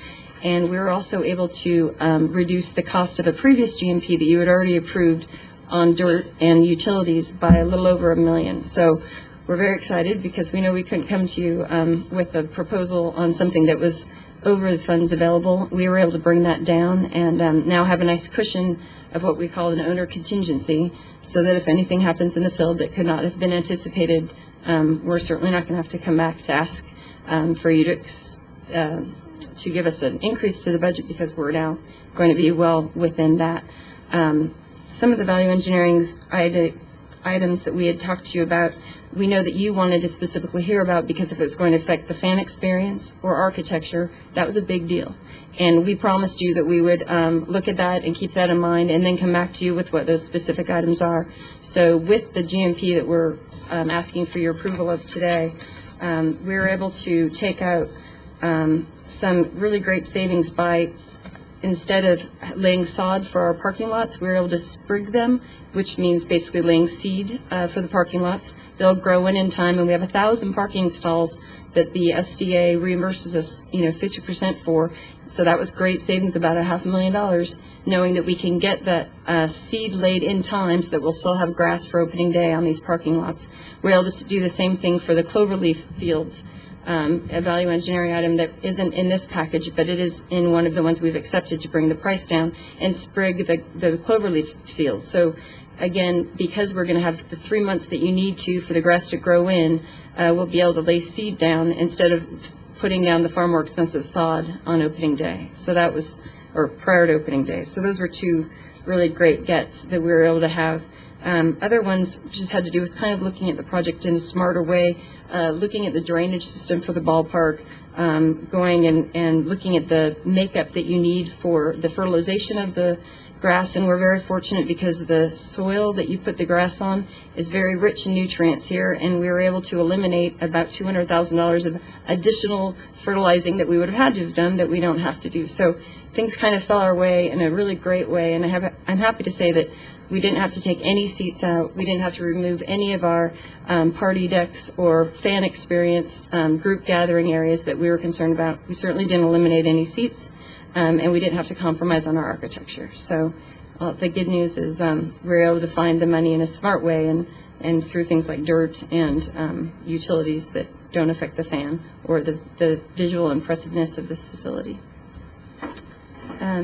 And we were also able to reduce the cost of a previous GMP that you had already approved on dirt and utilities by a little over $1 million. So we're very excited because we know we couldn't come to you with a proposal on something that was over the funds available. We were able to bring that down and now have a nice cushion of what we call an owner contingency, so that if anything happens in the field that could not have been anticipated, we're certainly not going to have to come back to ask for you to give us an increase to the budget, because we're now going to be well within that. Some of the value engineering items that we had talked to you about, we know that you wanted to specifically hear about, because if it was going to affect the fan experience or architecture, that was a big deal. And we promised you that we would look at that and keep that in mind, and then come back to you with what those specific items are. So with the GMP that we're asking for your approval of today, we were able to take out some really great savings by, instead of laying sod for our parking lots, we were able to sprig them, which means basically laying seed for the parking lots. They'll grow in time, and we have 1,000 parking stalls that the SDA reimburses us, 50% for. So that was great savings, about $500,000, knowing that we can get that seed laid in time so that we'll still have grass for opening day on these parking lots. We're able to do the same thing for the cloverleaf fields, a value engineering item that isn't in this package, but it is in one of the ones we've accepted to bring the price down, and sprig the cloverleaf fields. So again, because we're going to have the 3 months that you need for the grass to grow in, we'll be able to lay seed down instead of putting down the far more expensive sod on opening day. So that was, or prior to opening day. So those were two really great gets that we were able to have. Other ones just had to do with kind of looking at the project in a smarter way, looking at the drainage system for the ballpark, going and looking at the makeup that you need for the fertilization of the grass. And we're very fortunate because the soil that you put the grass on is very rich in nutrients here, and we were able to eliminate about $200,000 of additional fertilizing that we would have had to have done that we don't have to do. So things kind of fell our way in a really great way, and I'm happy to say that we didn't have to take any seats out. We didn't have to remove any of our party decks or fan experience group gathering areas that we were concerned about. We certainly didn't eliminate any seats, and we didn't have to compromise on our architecture. So the good news is we were able to find the money in a smart way, and through things like dirt and utilities that don't affect the fan or the visual impressiveness of this facility.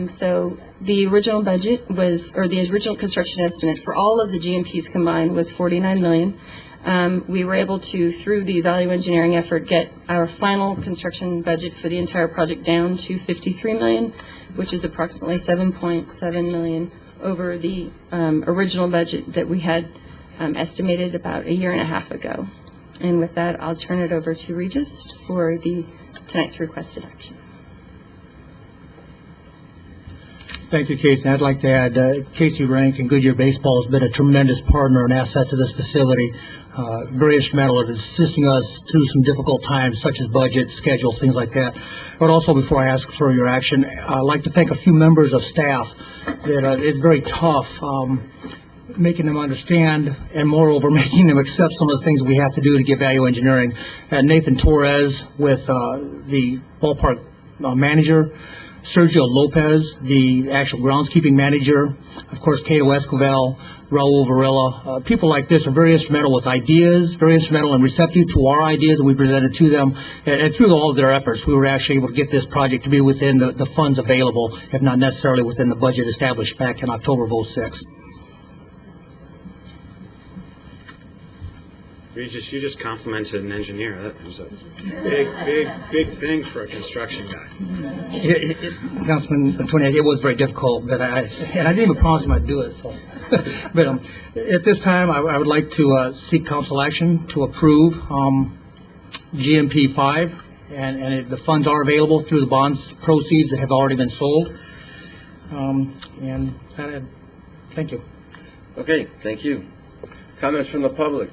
So the original budget was, or the original construction estimate for all of the GMPs combined was $49 million. We were able to, through the value engineering effort, get our final construction budget for the entire project down to $53 million, which is approximately $7.7 million over the original budget that we had estimated about a year and a half ago. And with that, I'll turn it over to Regis for tonight's requested action. Thank you, Casey. I'd like to add, Casey Rank and Goodyear Baseball has been a tremendous partner and asset to this facility, very instrumental in assisting us through some difficult times, such as budget, schedule, things like that. But also, before I ask for your action, I'd like to thank a few members of staff that it's very tough making them understand, and moreover, making them accept some of the things we have to do to get value engineering. Nathan Torres with the ballpark manager, Sergio Lopez, the actual groundskeeping manager, of course, Cato Escovel, Raul Varela. People like this are very instrumental with ideas, very instrumental and receptive to our ideas that we presented to them. And through all of their efforts, we were actually able to get this project to be within the funds available, if not necessarily within the budget established back in October of 2006. Regis, you just complimented an engineer. That was a big thing for a construction guy. Councilman Antonio, it was very difficult, but I didn't even promise him I'd do it. So, but at this time, I would like to seek council action to approve GMP 5, and the funds are available through the bonds proceeds that have already been sold. And thank you. Okay, thank you. Comments from the public?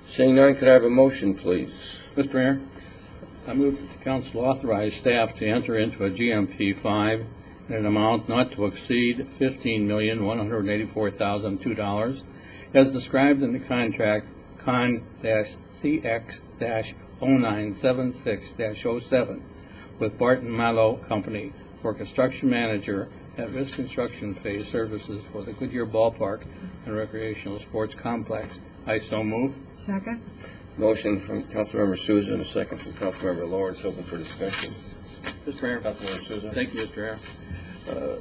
Seeing none, could I have a motion, please? Mr. Mayor, I move that the council authorize staff to enter into a GMP 5 in an amount not to exceed $15,184,002 as described in the contract Con-CX-0976-07 with Barton Mallow Company for construction manager at-risk construction phase services for the Goodyear Ballpark and Recreational Sports Complex. I so move. Second? Motion from Councilmember Souza and a second from Councilmember Lawrence. Open for discussion. Mr. Mayor. Councilmember Souza. Thank you, Mr. Mayor.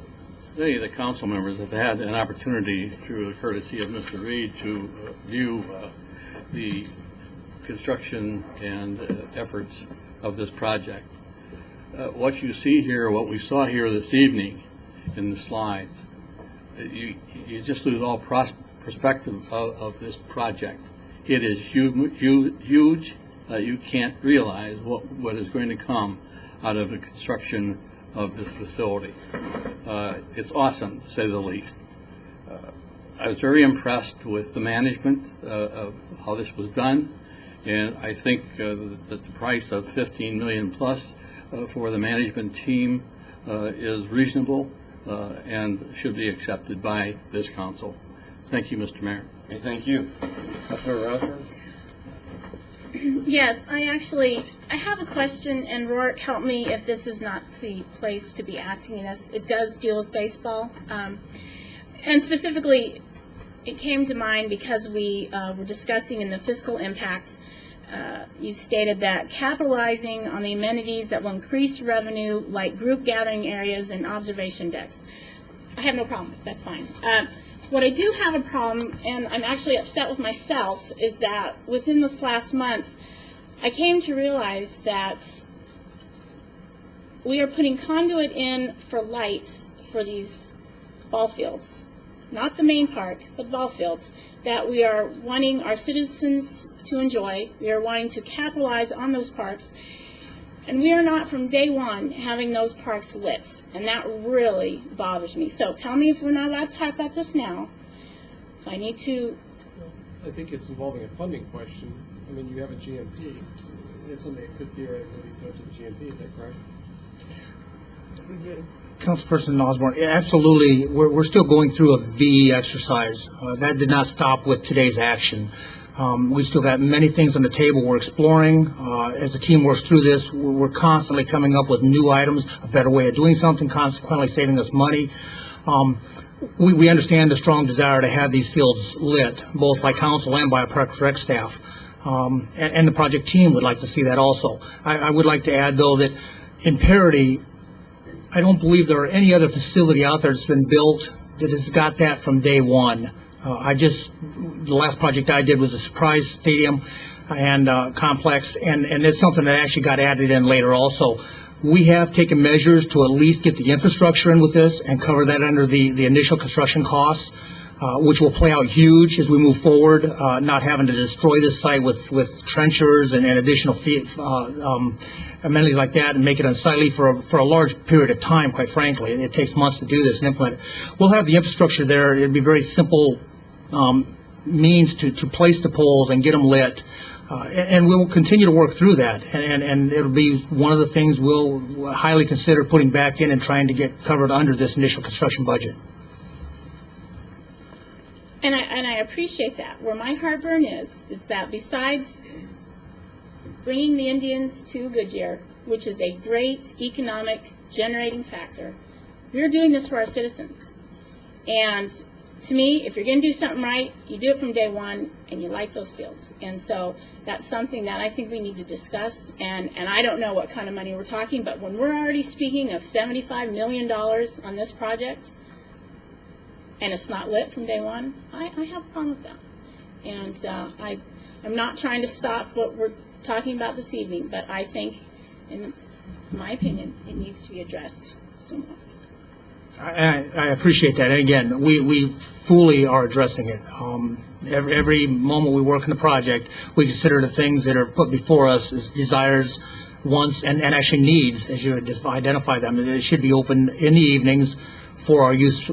Many of the council members have had an opportunity, through the courtesy of Mr. Reed, to view the construction and efforts of this project. What you see here, what we saw here this evening in the slides, you just lose all perspective of this project. It is huge. You can't realize what is going to come out of the construction of this facility. It's awesome, to say the least. I was very impressed with the management of how this was done, and I think that the price of $15 million plus for the management team is reasonable and should be accepted by this council. Thank you, Mr. Mayor. Okay, thank you. Councilmember Rosner? Yes, I have a question, and Rourke, help me if this is not the place to be asking this. It does deal with baseball. And specifically, it came to mind because we were discussing in the fiscal impact, you stated that capitalizing on the amenities that will increase revenue, like group gathering areas and observation decks. I have no problem. That's fine. What I do have a problem, and I'm actually upset with myself, is that within this last month, I came to realize that we are putting conduit in for lights for these ball fields, not the main park, but ball fields, that we are wanting our citizens to enjoy. We are wanting to capitalize on those parks. And we are not, from day one, having those parks lit. And that really bothers me. So tell me if we're not allowed to talk about this now. If I need to... I think it's involving a funding question. I mean, you have a GMP. It's something that could theoretically go to the GMP. Is that correct? Councilperson Osborne, absolutely. We're still going through a VE exercise. That did not stop with today's action. We still got many things on the table we're exploring. As the team works through this, we're constantly coming up with new items, a better way of doing something, consequently saving us money. We understand the strong desire to have these fields lit, both by council and by our Parks Rec staff. And the project team would like to see that also. I would like to add, though, that in parity, I don't believe there are any other facility out there that's been built that has got that from day one. The last project I did was a surprise stadium and complex, and it's something that actually got added in later also. We have taken measures to at least get the infrastructure in with this and cover that under the initial construction costs, which will play out huge as we move forward, not having to destroy this site with trenchers and additional amenities like that and make it unsightly for a large period of time, quite frankly. It takes months to do this and implement it. We'll have the infrastructure there. It'll be very simple means to place the poles and get them lit. And we'll continue to work through that. And it'll be one of the things we'll highly consider putting back in and trying to get covered under this initial construction budget. And I appreciate that. Where my heartburn is that besides bringing the Indians to Goodyear, which is a great economic generating factor, we're doing this for our citizens. And to me, if you're going to do something right, you do it from day one, and you like those fields. And so that's something that I think we need to discuss. And I don't know what kind of money we're talking, but when we're already speaking of $75 million on this project, and it's not lit from day one, I have a problem with that. And I'm not trying to stop what we're talking about this evening, but I think, in my opinion, it needs to be addressed soon. I appreciate that. And again, we fully are addressing it. Every moment we work on the project, we consider the things that are put before us as desires, wants, and actually needs, as you identify them. It should be open in the evenings for our youth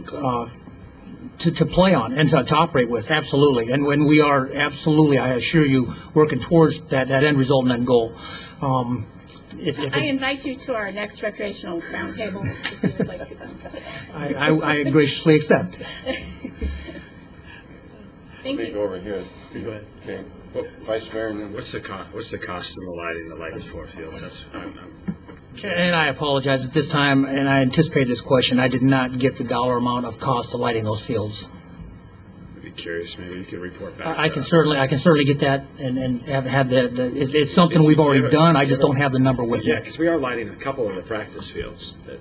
to play on and to operate with, absolutely. And when we are absolutely, I assure you, working towards that end result and that goal. I invite you to our next recreational roundtable if you would like to come. I graciously accept. Thank Let me you. go over here. Go ahead. Okay. Vice Mayor, and then What's the cost of the lighting, the lighted four fields? And I apologize at this time, and I anticipated this question. I did not get the dollar amount of cost of lighting those fields. I'd be curious, maybe you could report back. I can certainly get that and have it's something we've already done. I just don't have the number with me. Yeah, because we are lighting a couple of the practice fields that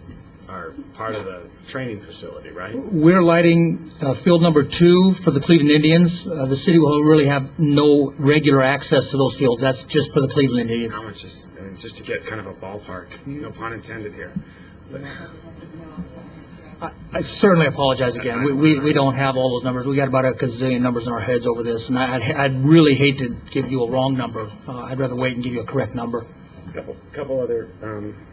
are part of the training facility, right? We're lighting field number 2 for the Cleveland Indians. The city will really have no regular access to those fields. That's just for the Cleveland Indians. How much is, I mean, just to get kind of a ballpark, no pun intended here. But I certainly apologize again. We don't have all those numbers. We got about a gazillion numbers in our heads over this, and I'd really hate to give you a wrong number. I'd rather wait and give you a correct number. Couple other,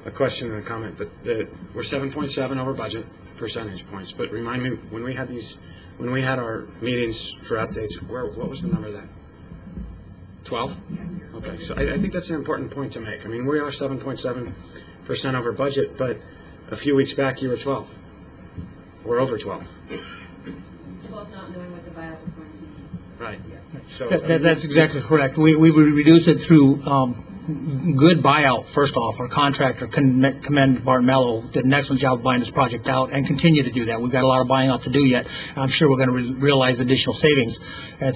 a question and a comment, but we're 7.7 over budget percentage points, but remind me, when we had our meetings for updates, what was the number then? 12? Okay, so I think that's an important point to make. I mean, we are 7.7% over budget, but a few weeks back you were 12. We're over 12. 12 not knowing what the buyout was going to be. Right. So That's exactly correct. We reduce it through good buyout, first off. Our contractor, commend Bart Mello, did an excellent job of buying this project out and continue to do that. We've got a lot of buying out to do yet. I'm sure we're going to realize additional savings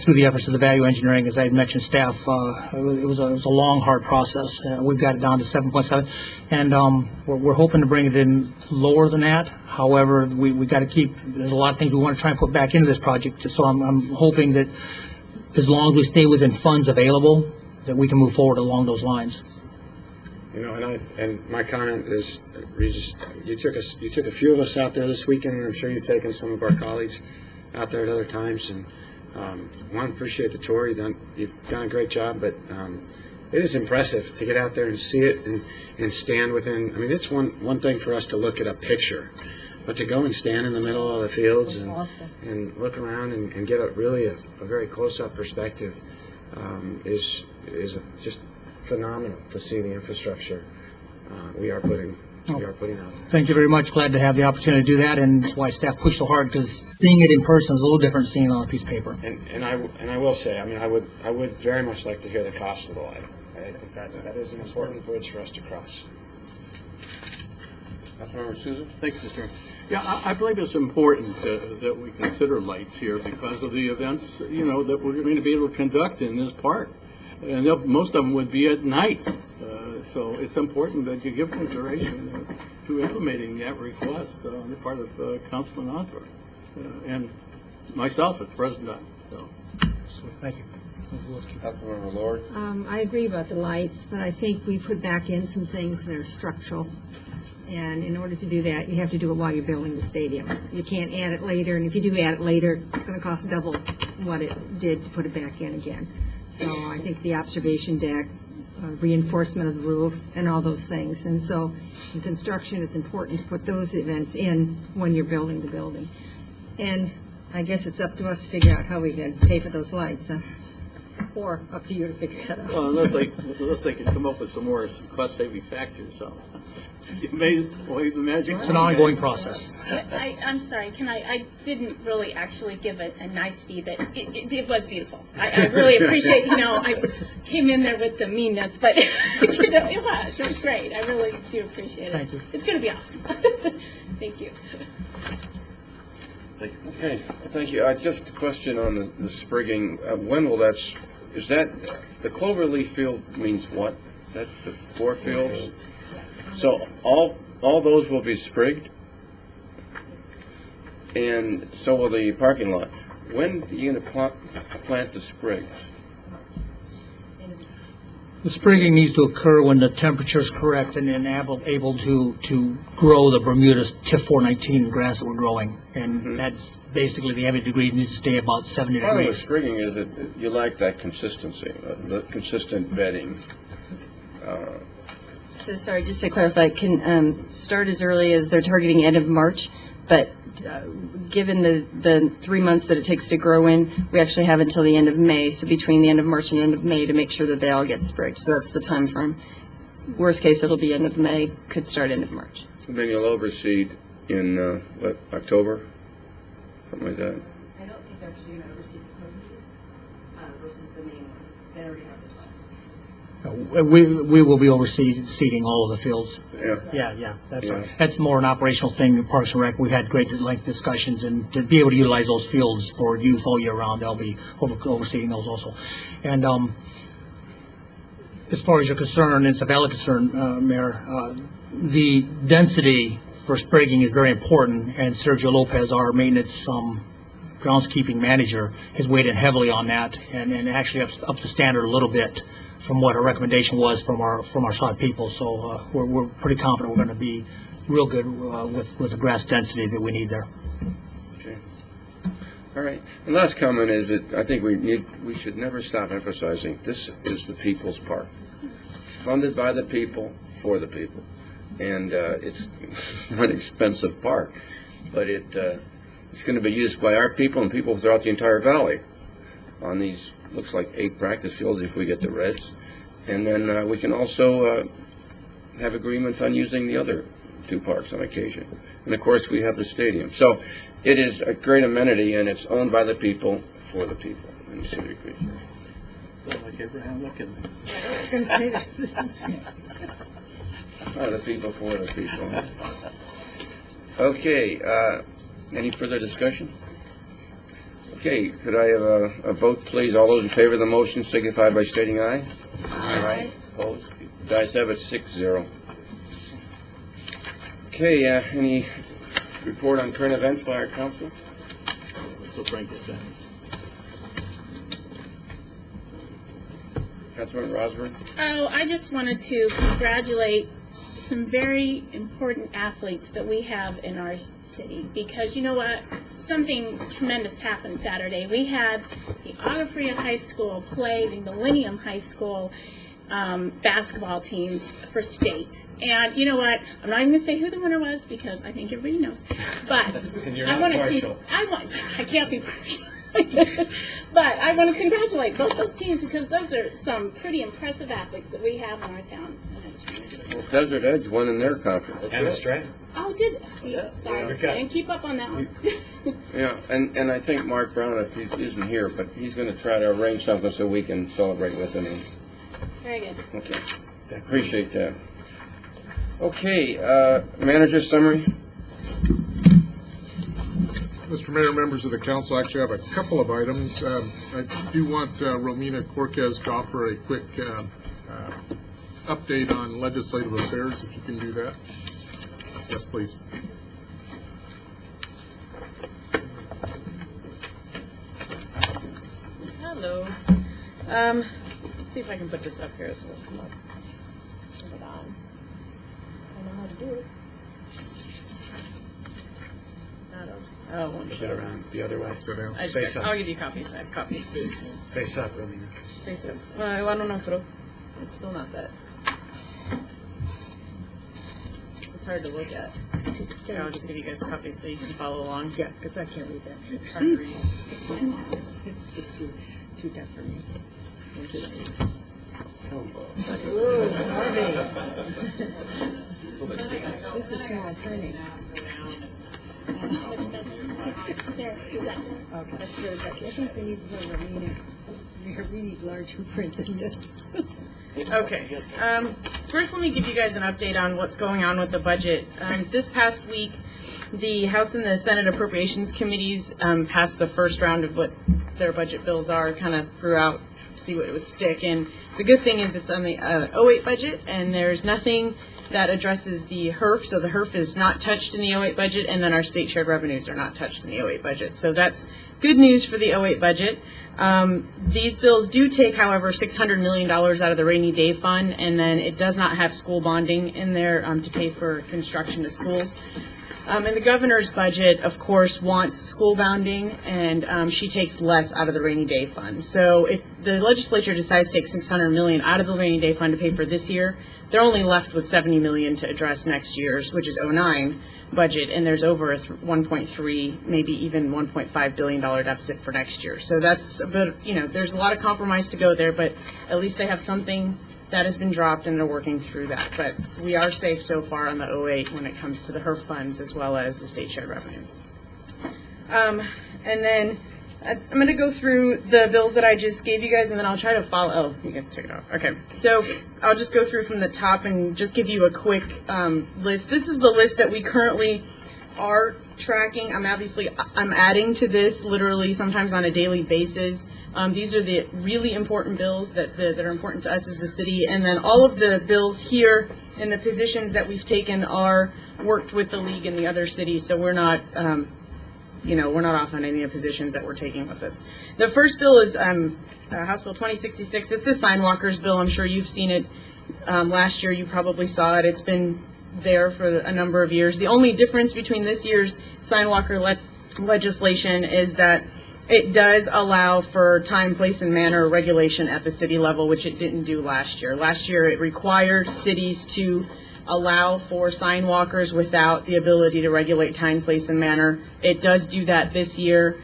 through the efforts of the value engineering. As I had mentioned, staff, it was a long, hard process. We've got it down to 7.7, and we're hoping to bring it in lower than that. However, we got to keep, there's a lot of things we want to try and put back into this project, so I'm hoping that as long as we stay within funds available, that we can move forward along those lines. You know, and my comment is, you took a few of us out there this weekend, and I'm sure you've taken some of our colleagues out there at other times. And one, appreciate the tour. You've done a great job, but it is impressive to get out there and see it and stand within. I mean, it's one thing for us to look at a picture, but to go and stand in the middle of the fields and look around and get a very close-up perspective is just phenomenal to see the infrastructure we are putting out. Thank you very much. Glad to have the opportunity to do that, and that's why staff pushed so hard, because seeing it in person is a little different than seeing it on a piece of paper. And I will say, I mean, I would very much like to hear the cost of the light. I think that is an important bridge for us to cross. Councilmember Souza? Thank you, Mr. Chairman. Yeah, I believe it's important that we consider lights here because of the events, that we're going to be able to conduct in this park. And most of them would be at night. So it's important that you give consideration to implementing that request on the part of Councilman Osborne and myself as president. So thank you. Councilmember Lord? I agree about the lights, but I think we put back in some things that are structural. And in order to do that, you have to do it while you're building the stadium. You can't add it later, and if you do add it later, it's going to cost double what it did to put it back in again. So I think the observation deck, reinforcement of the roof, and all those things. And so in construction, it's important to put those events in when you're building the building. And I guess it's up to us to figure out how we can pay for those lights, or up to you to figure that out. Well, unless they can come up with some more cost-saving factors, so. You may wave the magic. It's an ongoing process. I'm sorry, I didn't really actually give a nicety that, it was beautiful. I really appreciate, I came in there with the meanness, but, it was great. I really do appreciate it. Thank you. It's going to be awesome. Thank you. Okay, thank you. Just a question on the sprigging. When will is that, the cloverleaf field means what? Is that the 4 fields? So all those will be sprigged? And so will the parking lot. When are you going to plant the sprigs? The sprigging needs to occur when the temperature is correct and then able to grow the Bermuda TIF 419 grass that we're growing. And that's basically the ambient degree needs to stay about 70 Part of the degrees. sprigging is that you like that consistency, the consistent bedding. So sorry, just to clarify, can start as early as they're targeting end of March, but given the 3 months that it takes to grow in, we actually have until the end of May, so between the end of March and end of May to make sure that they all get sprigged. So that's the time frame. Worst case, it'll be end of May, could start end of March. Then you'll overseed in, October? Something like that? I don't think they're actually going to oversee the properties versus the main ones. They already have this. We will be overseeing all of the fields. Yeah. Yeah, that's Yeah. that's more an operational thing in Parks and Rec. We've had great length discussions, and to be able to utilize those fields for youth all year round, they'll be overseeing those also. And as far as your concern, it's a valid concern, Mayor, the density for Spraguing is very important, and Sergio Lopez, our maintenance groundskeeping manager, has weighed in heavily on that, and actually up the standard a little bit from what our recommendation was from our sod people. So we're pretty confident we're going to be real good with the grass density that we need there. Okay. All right. The last comment is that I think we should never stop emphasizing this is the people's park. It's funded by the people for the people, and it's not an expensive park, but it's going to be used by our people and people throughout the entire valley on these, looks like 8 practice fields if we get the Reds. And then we can also have agreements on using the other 2 parks on occasion. And of course, we have the stadium. So it is a great amenity, and it's owned by the people for the people in the city of Green. Like Abraham Lincoln. By the people for the people. Okay. Any further discussion? Okay, could I have a vote, please? All those in favor of the motion signify by stating aye. Aye. Opposed? The ayes have it, 6-0. Okay, any report on current events by our council? So Frank gets that. Councilman Rosberg? Oh, I just wanted to congratulate some very important athletes that we have in our city, because you know what? Something tremendous happened Saturday. We had the Agua High School play the Millennium High School basketball teams for state. And you know what? I'm not even going to say who the winner was because I think everybody knows. But And you're not partial. I can't be partial. But I want to congratulate both those teams because those are some pretty impressive athletes that we have in our town. Well, Desert Edge won in their conference. And Estrada. Oh, did see? Sorry, I didn't keep up on that one. Yeah, and I think Mark Brown, if he isn't here, but he's going to try to arrange something so we can celebrate with him. Very good. Okay, appreciate that. Okay, manager summary. Mr. Mayor, members of the council, actually I have a couple of items. I do want Romina Corquez to offer a quick update on legislative affairs, if you can do that. Yes, please. Hello. Let's see if I can put this up here so it'll come up. Put it on. I know how to do it. Oh, won't Flip it around the other way. I'll give you copies. I have copies. Face up, Romina. Face up. Well, I don't know, pero it's still not that. It's hard to look at. Here, I'll just give you guys copies so you can follow along. Yeah, because I can't read that. It's hard to read. It's just too tough for me. Ooh, Harvey. This is small printing. There, is that Okay, that's good. I think we need to know Romina. We need larger print than this. Okay. First, let me give you guys an update on what's going on with the budget. This past week, the House and the Senate Appropriations Committees passed the first round of what their budget bills are, kind of throughout, see what would stick. And the good thing is it's on the 08 budget, and there's nothing that addresses the HERF, so the HERF is not touched in the 08 budget, and then our state shared revenues are not touched in the 08 budget. So that's good news for the 08 budget. These bills do take, however, $600 million out of the rainy day fund, and then it does not have school bonding in there to pay for construction of schools. And the governor's budget, of course, wants school bonding, and she takes less out of the rainy day fund. So if the legislature decides to take $600 million out of the rainy day fund to pay for this year, they're only left with $70 million to address next year's, which is 09 budget, and there's over a 1.3, maybe even $1.5 billion deficit for next year. So that's a bit, there's a lot of compromise to go there, but at least they have something that has been dropped, and they're working through that. But we are safe so far on the 08 when it comes to the HERF funds as well as the state shared revenue. And then I'm going to go through the bills that I just gave you guys, and then I'll try to follow. Oh, you can take it off. Okay. So I'll just go through from the top and just give you a quick list. This is the list that we currently are tracking. I'm adding to this literally sometimes on a daily basis. These are the really important bills that are important to us as the city, and then all of the bills here and the positions that we've taken are worked with the league and the other cities, so we're not we're not off on any of the positions that we're taking with this. The first bill is House Bill 2066. It's a sign walkers bill. I'm sure you've seen it. Last year you probably saw it. It's been there for a number of years. The only difference between this year's sign walker legislation is that it does allow for time, place, and manner regulation at the city level, which it didn't do last year. Last year it required cities to allow for sign walkers without the ability to regulate time, place, and manner. It does do that this year.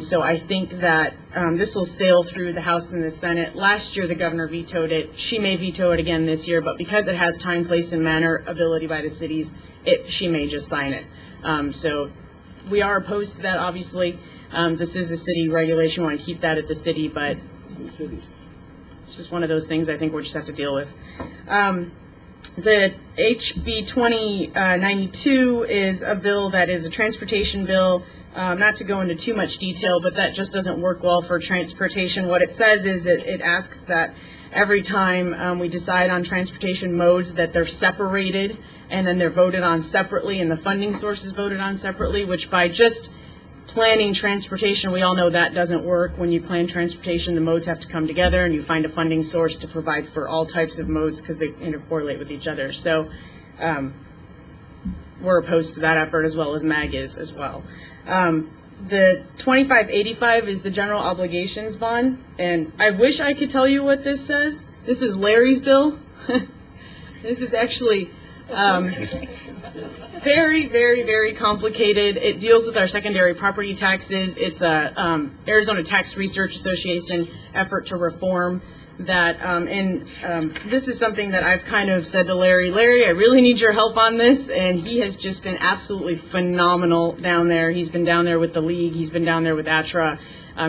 So I think that this will sail through the House and the Senate. Last year the governor vetoed it. She may veto it again this year, but because it has time, place, and manner ability by the cities, she may just sign it. So we are opposed to that, obviously. This is a city regulation. We want to keep that at the city, but it's just one of those things I think we'll just have to deal with. The HB 2092 is a bill that is a transportation bill. Not to go into too much detail, but that just doesn't work well for transportation. What it says is it asks that every time we decide on transportation modes that they're separated and then they're voted on separately and the funding source is voted on separately, which by just planning transportation, we all know that doesn't work. When you plan transportation, the modes have to come together and you find a funding source to provide for all types of modes because they intercorrelate with each other. So we're opposed to that effort, as well as MAG is as well. The 2585 is the general obligations bond, and I wish I could tell you what this says. This is Larry's bill. This is actually very, very, very complicated. It deals with our secondary property taxes. It's a Arizona Tax Research Association effort to reform that. This is something that I've kind of said to Larry, I really need your help on this, and he has just been absolutely phenomenal down there. He's been down there with the league. He's been down there with ATRA.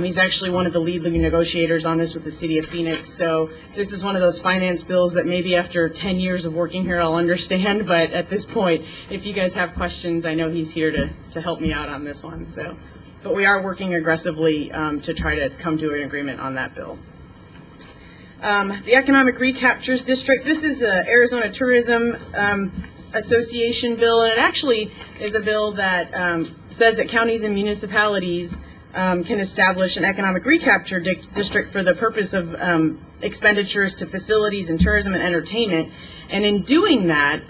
He's actually one of the lead negotiators on this with the city of Phoenix. So this is one of those finance bills that maybe after 10 years of working here I'll understand. But at this point, if you guys have questions, I know he's here to help me out on this one. So, but we are working aggressively to try to come to an agreement on that bill. The Economic Recaptures District. This is an Arizona Tourism Association bill, and it actually is a bill that says that counties and municipalities can establish an economic recapture district for the purpose of expenditures to facilities and tourism and entertainment. And in doing that,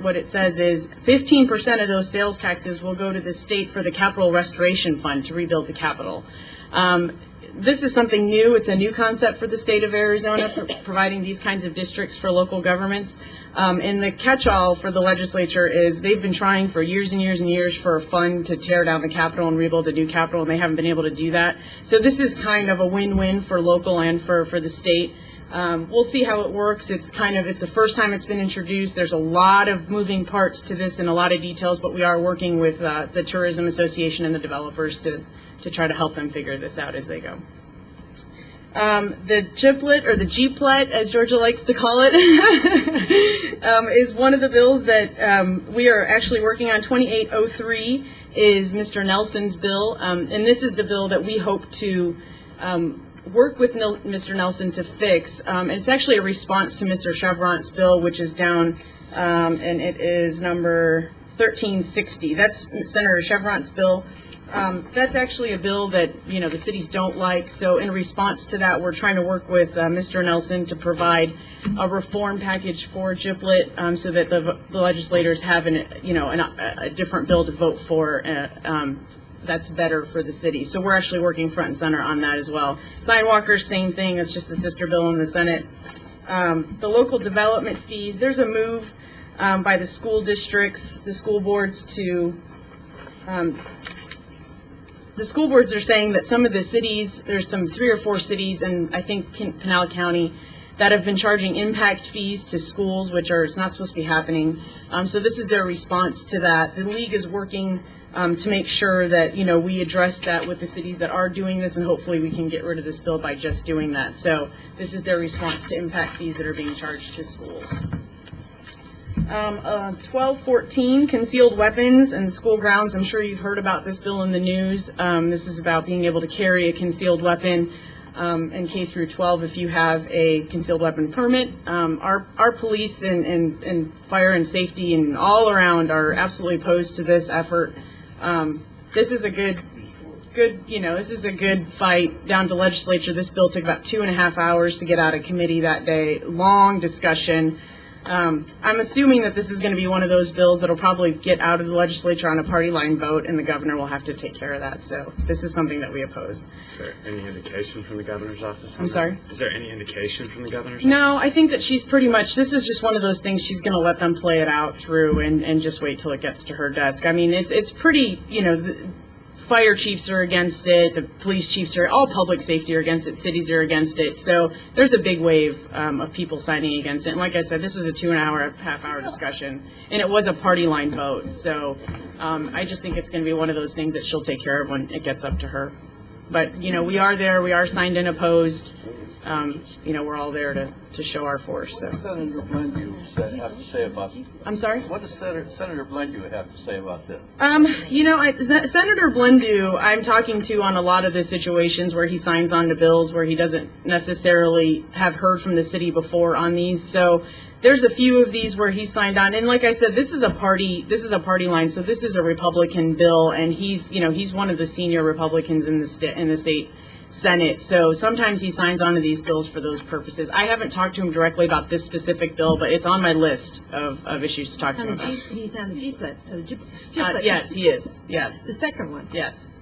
what it says is 15% of those sales taxes will go to the state for the Capital Restoration Fund to rebuild the Capitol. This is something new. It's a new concept for the state of Arizona, providing these kinds of districts for local governments. And the catch-all for the legislature is they've been trying for years and years and years for a fund to tear down the Capitol and rebuild a new Capitol, and they haven't been able to do that. So this is kind of a win-win for local and for the state. We'll see how it works. It's the first time it's been introduced. There's a lot of moving parts to this and a lot of details, but we are working with the Tourism Association and the developers to try to help them figure this out as they go. The GPLET, or the GPLET, as Georgia likes to call it, is one of the bills that we are actually working on. 2803 is Mr. Nelson's bill, and this is the bill that we hope to work with Mr. Nelson to fix. And it's actually a response to Mr. Chevrant's bill, which is down, and it is number 1360. That's Senator Chevrant's bill. That's actually a bill that, the cities don't like. So in response to that, we're trying to work with Mr. Nelson to provide a reform package for GPLET so that the legislators have a different bill to vote for that's better for the city. So we're actually working front and center on that as well. Sidewalkers, same thing. It's just a sister bill in the Senate. The local development fees, there's a move by the school districts, the school boards to the school boards are saying that some of the cities, there's some 3 or 4 cities, and I think Pinal County, that have been charging impact fees to schools, which it's not supposed to be happening. So this is their response to that. The league is working to make sure that, we address that with the cities that are doing this, and hopefully we can get rid of this bill by just doing that. So this is their response to impact fees that are being charged to schools. 1214, concealed weapons and school grounds. I'm sure you've heard about this bill in the news. This is about being able to carry a concealed weapon in K through 12 if you have a concealed weapon permit. Our police and fire and safety and all around are absolutely opposed to this effort. This is a good, this is a good fight down to legislature. This bill took about 2.5 hours to get out of committee that day. Long discussion. I'm assuming that this is going to be one of those bills that'll probably get out of the legislature on a party line vote, and the governor will have to take care of that. So this is something that we oppose. Is there any indication from the governor's office? I'm sorry? Is there any indication from the governor's office? No, I think that she's pretty much, this is just one of those things she's going to let them play it out through and just wait till it gets to her desk. I mean, it's pretty, the fire chiefs are against it, the police chiefs are, all public safety are against it, cities are against it. So there's a big wave of people signing against it. And like I said, this was a 2.5 hour discussion, and it was a party line vote. So I just think it's going to be one of those things that she'll take care of when it gets up to her. But, we are there, we are signed and opposed. We're all there to show our force. So. What does Senator Blendu have to say about this? I'm sorry? What does Senator Blendu have to say about this? Senator Blendu, I'm talking to on a lot of the situations where he signs on to bills where he doesn't necessarily have heard from the city before on these. So there's a few of these where he signed on, and like I said, this is a party line. So this is a Republican bill, and he's one of the senior Republicans in the state Senate. So sometimes he signs on to these bills for those purposes. I haven't talked to him directly about this specific bill, but it's on my list of issues to talk to him about. He's on the Jeeplet. Yes, he is. Yes. The second one. Yes.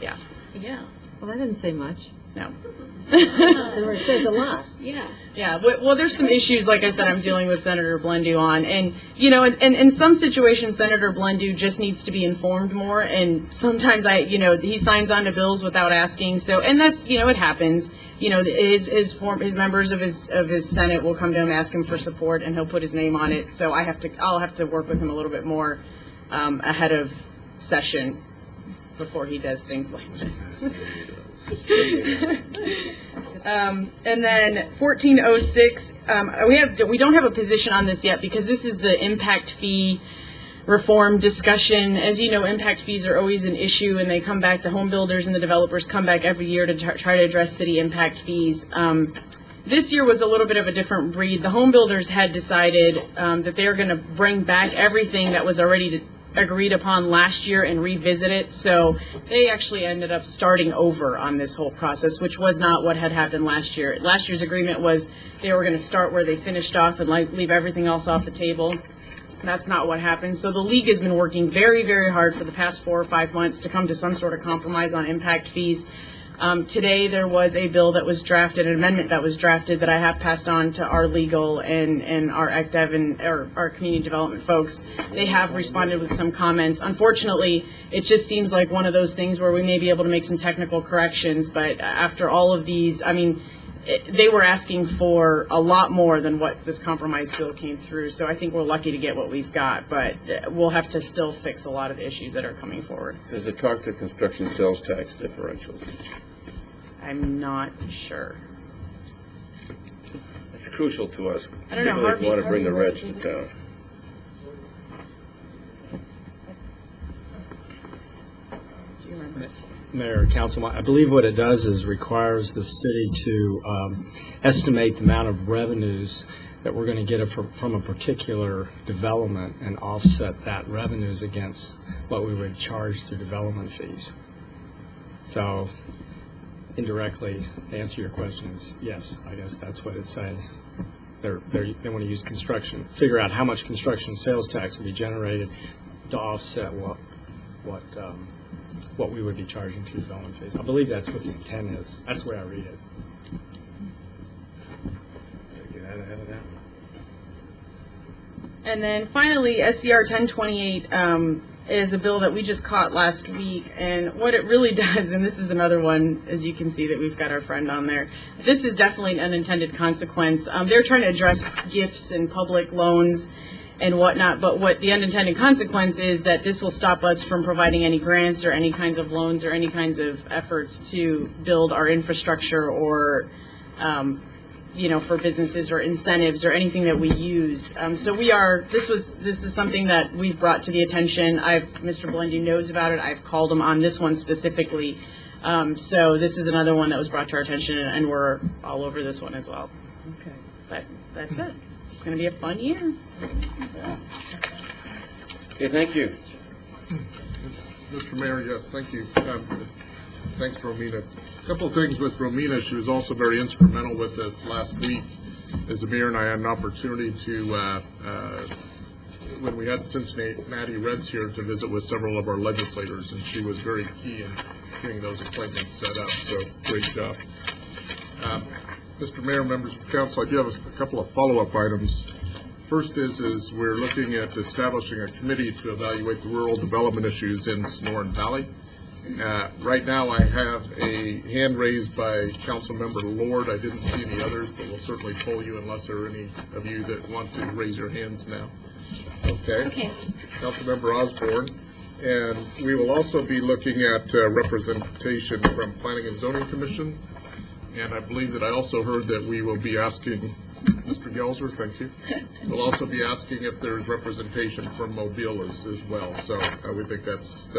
Yeah. Yeah. Well, that didn't say much. No. It says a lot. Yeah. Yeah. Well, there's some issues, like I said, I'm dealing with Senator Blendu on. And, in some situations, Senator Blendu just needs to be informed more. And sometimes he signs on to bills without asking. So, and that's, it happens. His members of his Senate will come to him, ask him for support, and he'll put his name on it. So I'll have to work with him a little bit more ahead of session before he does things like this. And then 1406, we don't have a position on this yet because this is the impact fee reform discussion. As you know, impact fees are always an issue, and they come back. The home builders and the developers come back every year to try to address city impact fees. This year was a little bit of a different breed. The home builders had decided that they were going to bring back everything that was already agreed upon last year and revisit it. So they actually ended up starting over on this whole process, which was not what had happened last year. Last year's agreement was they were going to start where they finished off and leave everything else off the table. That's not what happened. So the league has been working very, very hard for the past 4 or 5 months to come to some sort of compromise on impact fees. Today there was a bill that was drafted, an amendment that was drafted that I have passed on to our legal and our ECDEV and our community development folks. They have responded with some comments. Unfortunately, it just seems like one of those things where we may be able to make some technical corrections, but after all of these, they were asking for a lot more than what this compromise bill came through, so I think we're lucky to get what we've got, but we'll have to still fix a lot of the issues that are coming forward. Does it talk to construction sales tax differentials? I'm not sure. It's crucial to us. I don't know, particularly if we want to bring the reg to town. Mayor, Council, I believe what it does is requires the city to estimate the amount of revenues that we're going to get from a particular development and offset that revenues against what we would charge through development fees. So indirectly, to answer your question is yes, I guess that's what it's saying. They want to use construction, figure out how much construction sales tax will be generated to offset what we would be charging through development fees. I believe that's what the intent is. That's the way I read it. Get out ahead of that. And then finally, SCR 1028 is a bill that we just caught last week, and what it really does, and this is another one, as you can see that we've got our friend on there, this is definitely an unintended consequence. They're trying to address gifts and public loans, and whatnot, but what the unintended consequence is that this will stop us from providing any grants or any kinds of loans or any kinds of efforts to build our infrastructure or, for businesses or incentives or anything that we use. So this is something that we've brought to the attention. Mr. Blendy knows about it. I've called him on this one specifically. So this is another one that was brought to our attention, and we're all over this one as well. Okay. But that's it. It's going to be a fun year. Okay, thank you. Mr. Mayor, yes, thank you. Thanks, Romina. A couple of things with Romina. She was also very instrumental with us last week. As the mayor and I had an opportunity to, when we had Cincinnati Reds here, to visit with several of our legislators, and she was very key in getting those appointments set up. So great job. Mr. Mayor, members of the council, I do have a couple of follow-up items. First is we're looking at establishing a committee to evaluate the rural development issues in Sonoran Valley. Right now, I have a hand raised by Councilmember Lord. I didn't see any others, but we'll certainly poll you unless there are any of you that want to raise your hands now. Okay. Councilmember Osborne. And we will also be looking at representation from Planning and Zoning Commission. And I believe that I also heard that we will be asking, Mr. Gelser, thank you. We'll also be asking if there's representation from Mobile as well. So we think that's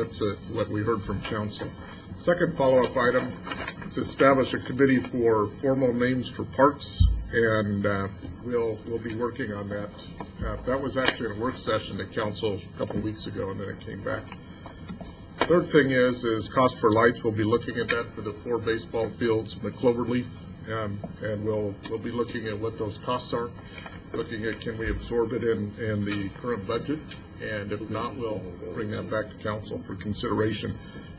what we heard from council. Second follow-up item is establish a committee for formal names for parks, and we'll be working on that. That was actually in a work session at council a couple weeks ago, and then it came back. Third thing is cost for lights. We'll be looking at that for the 4 baseball fields and the Cloverleaf, and we'll be looking at what those costs are, looking at can we absorb it in the current budget, and if not, we'll bring that back to council for consideration.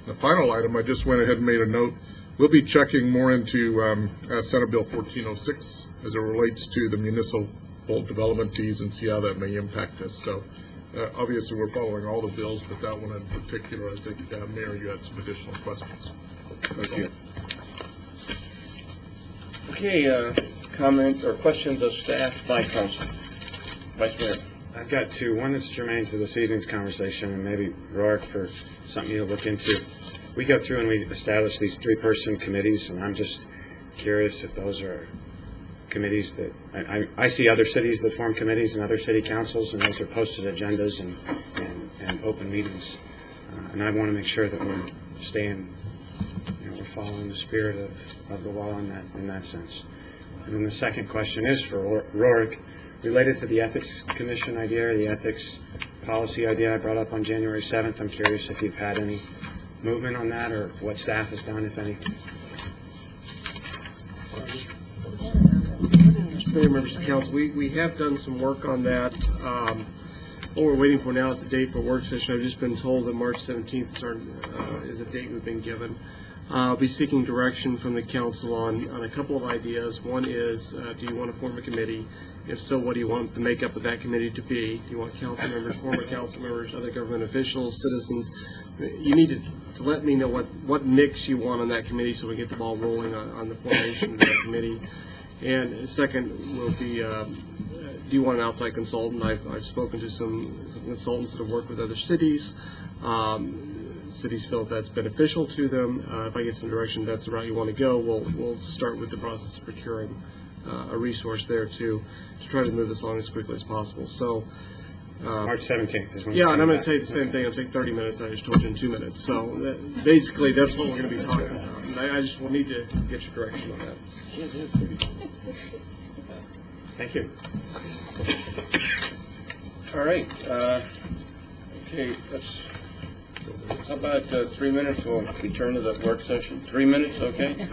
The final item, I just went ahead and made a note. We'll be checking more into Senate Bill 1406 as it relates to the municipal development fees and see how that may impact us. So obviously, we're following all the bills, but that one in particular, I think, Mayor, you had some additional questions. Thank you. Okay, comment or questions of staff by council. Vice Mayor. I've got two. One that's germane to this evening's conversation, and maybe Rourke for something you to look into. We go through and we establish these 3-person committees, and I'm just curious if those are committees that I see other cities that form committees and other city councils, and those are posted agendas and open meetings. And I want to make sure that we're staying, we're following the spirit of the law in that sense. And then the second question is for Rourke, related to the Ethics Commission idea or the ethics policy idea I brought up on January 7th. I'm curious if you've had any movement on that or what staff has done, if anything. Mr. Mayor, members of the council, we have done some work on that. What we're waiting for now is the date for work session. I've just been told that March 17th is a date we've been given. I'll be seeking direction from the council on a couple of ideas. One is, do you want to form a committee? If so, what do you want the makeup of that committee to be? Do you want council members, former council members, other government officials, citizens? You need to let me know what mix you want on that committee so we get the ball rolling on the formation of that committee. And second will be, do you want an outside consultant? I've spoken to some consultants that have worked with other cities. Cities feel that's beneficial to them. If I get some direction that's the route you want to go, we'll start with the process of procuring a resource there to try to move this along as quickly as possible. So March 17th is when yeah, and I'm going to tell you the same thing. It'll take 30 minutes. I just told you in 2 minutes. So basically, that's what we're going to be talking about. I just will need to get your direction on that. Thank you. All right. Okay, how about 3 minutes? We'll return to the work session. 3 minutes, okay?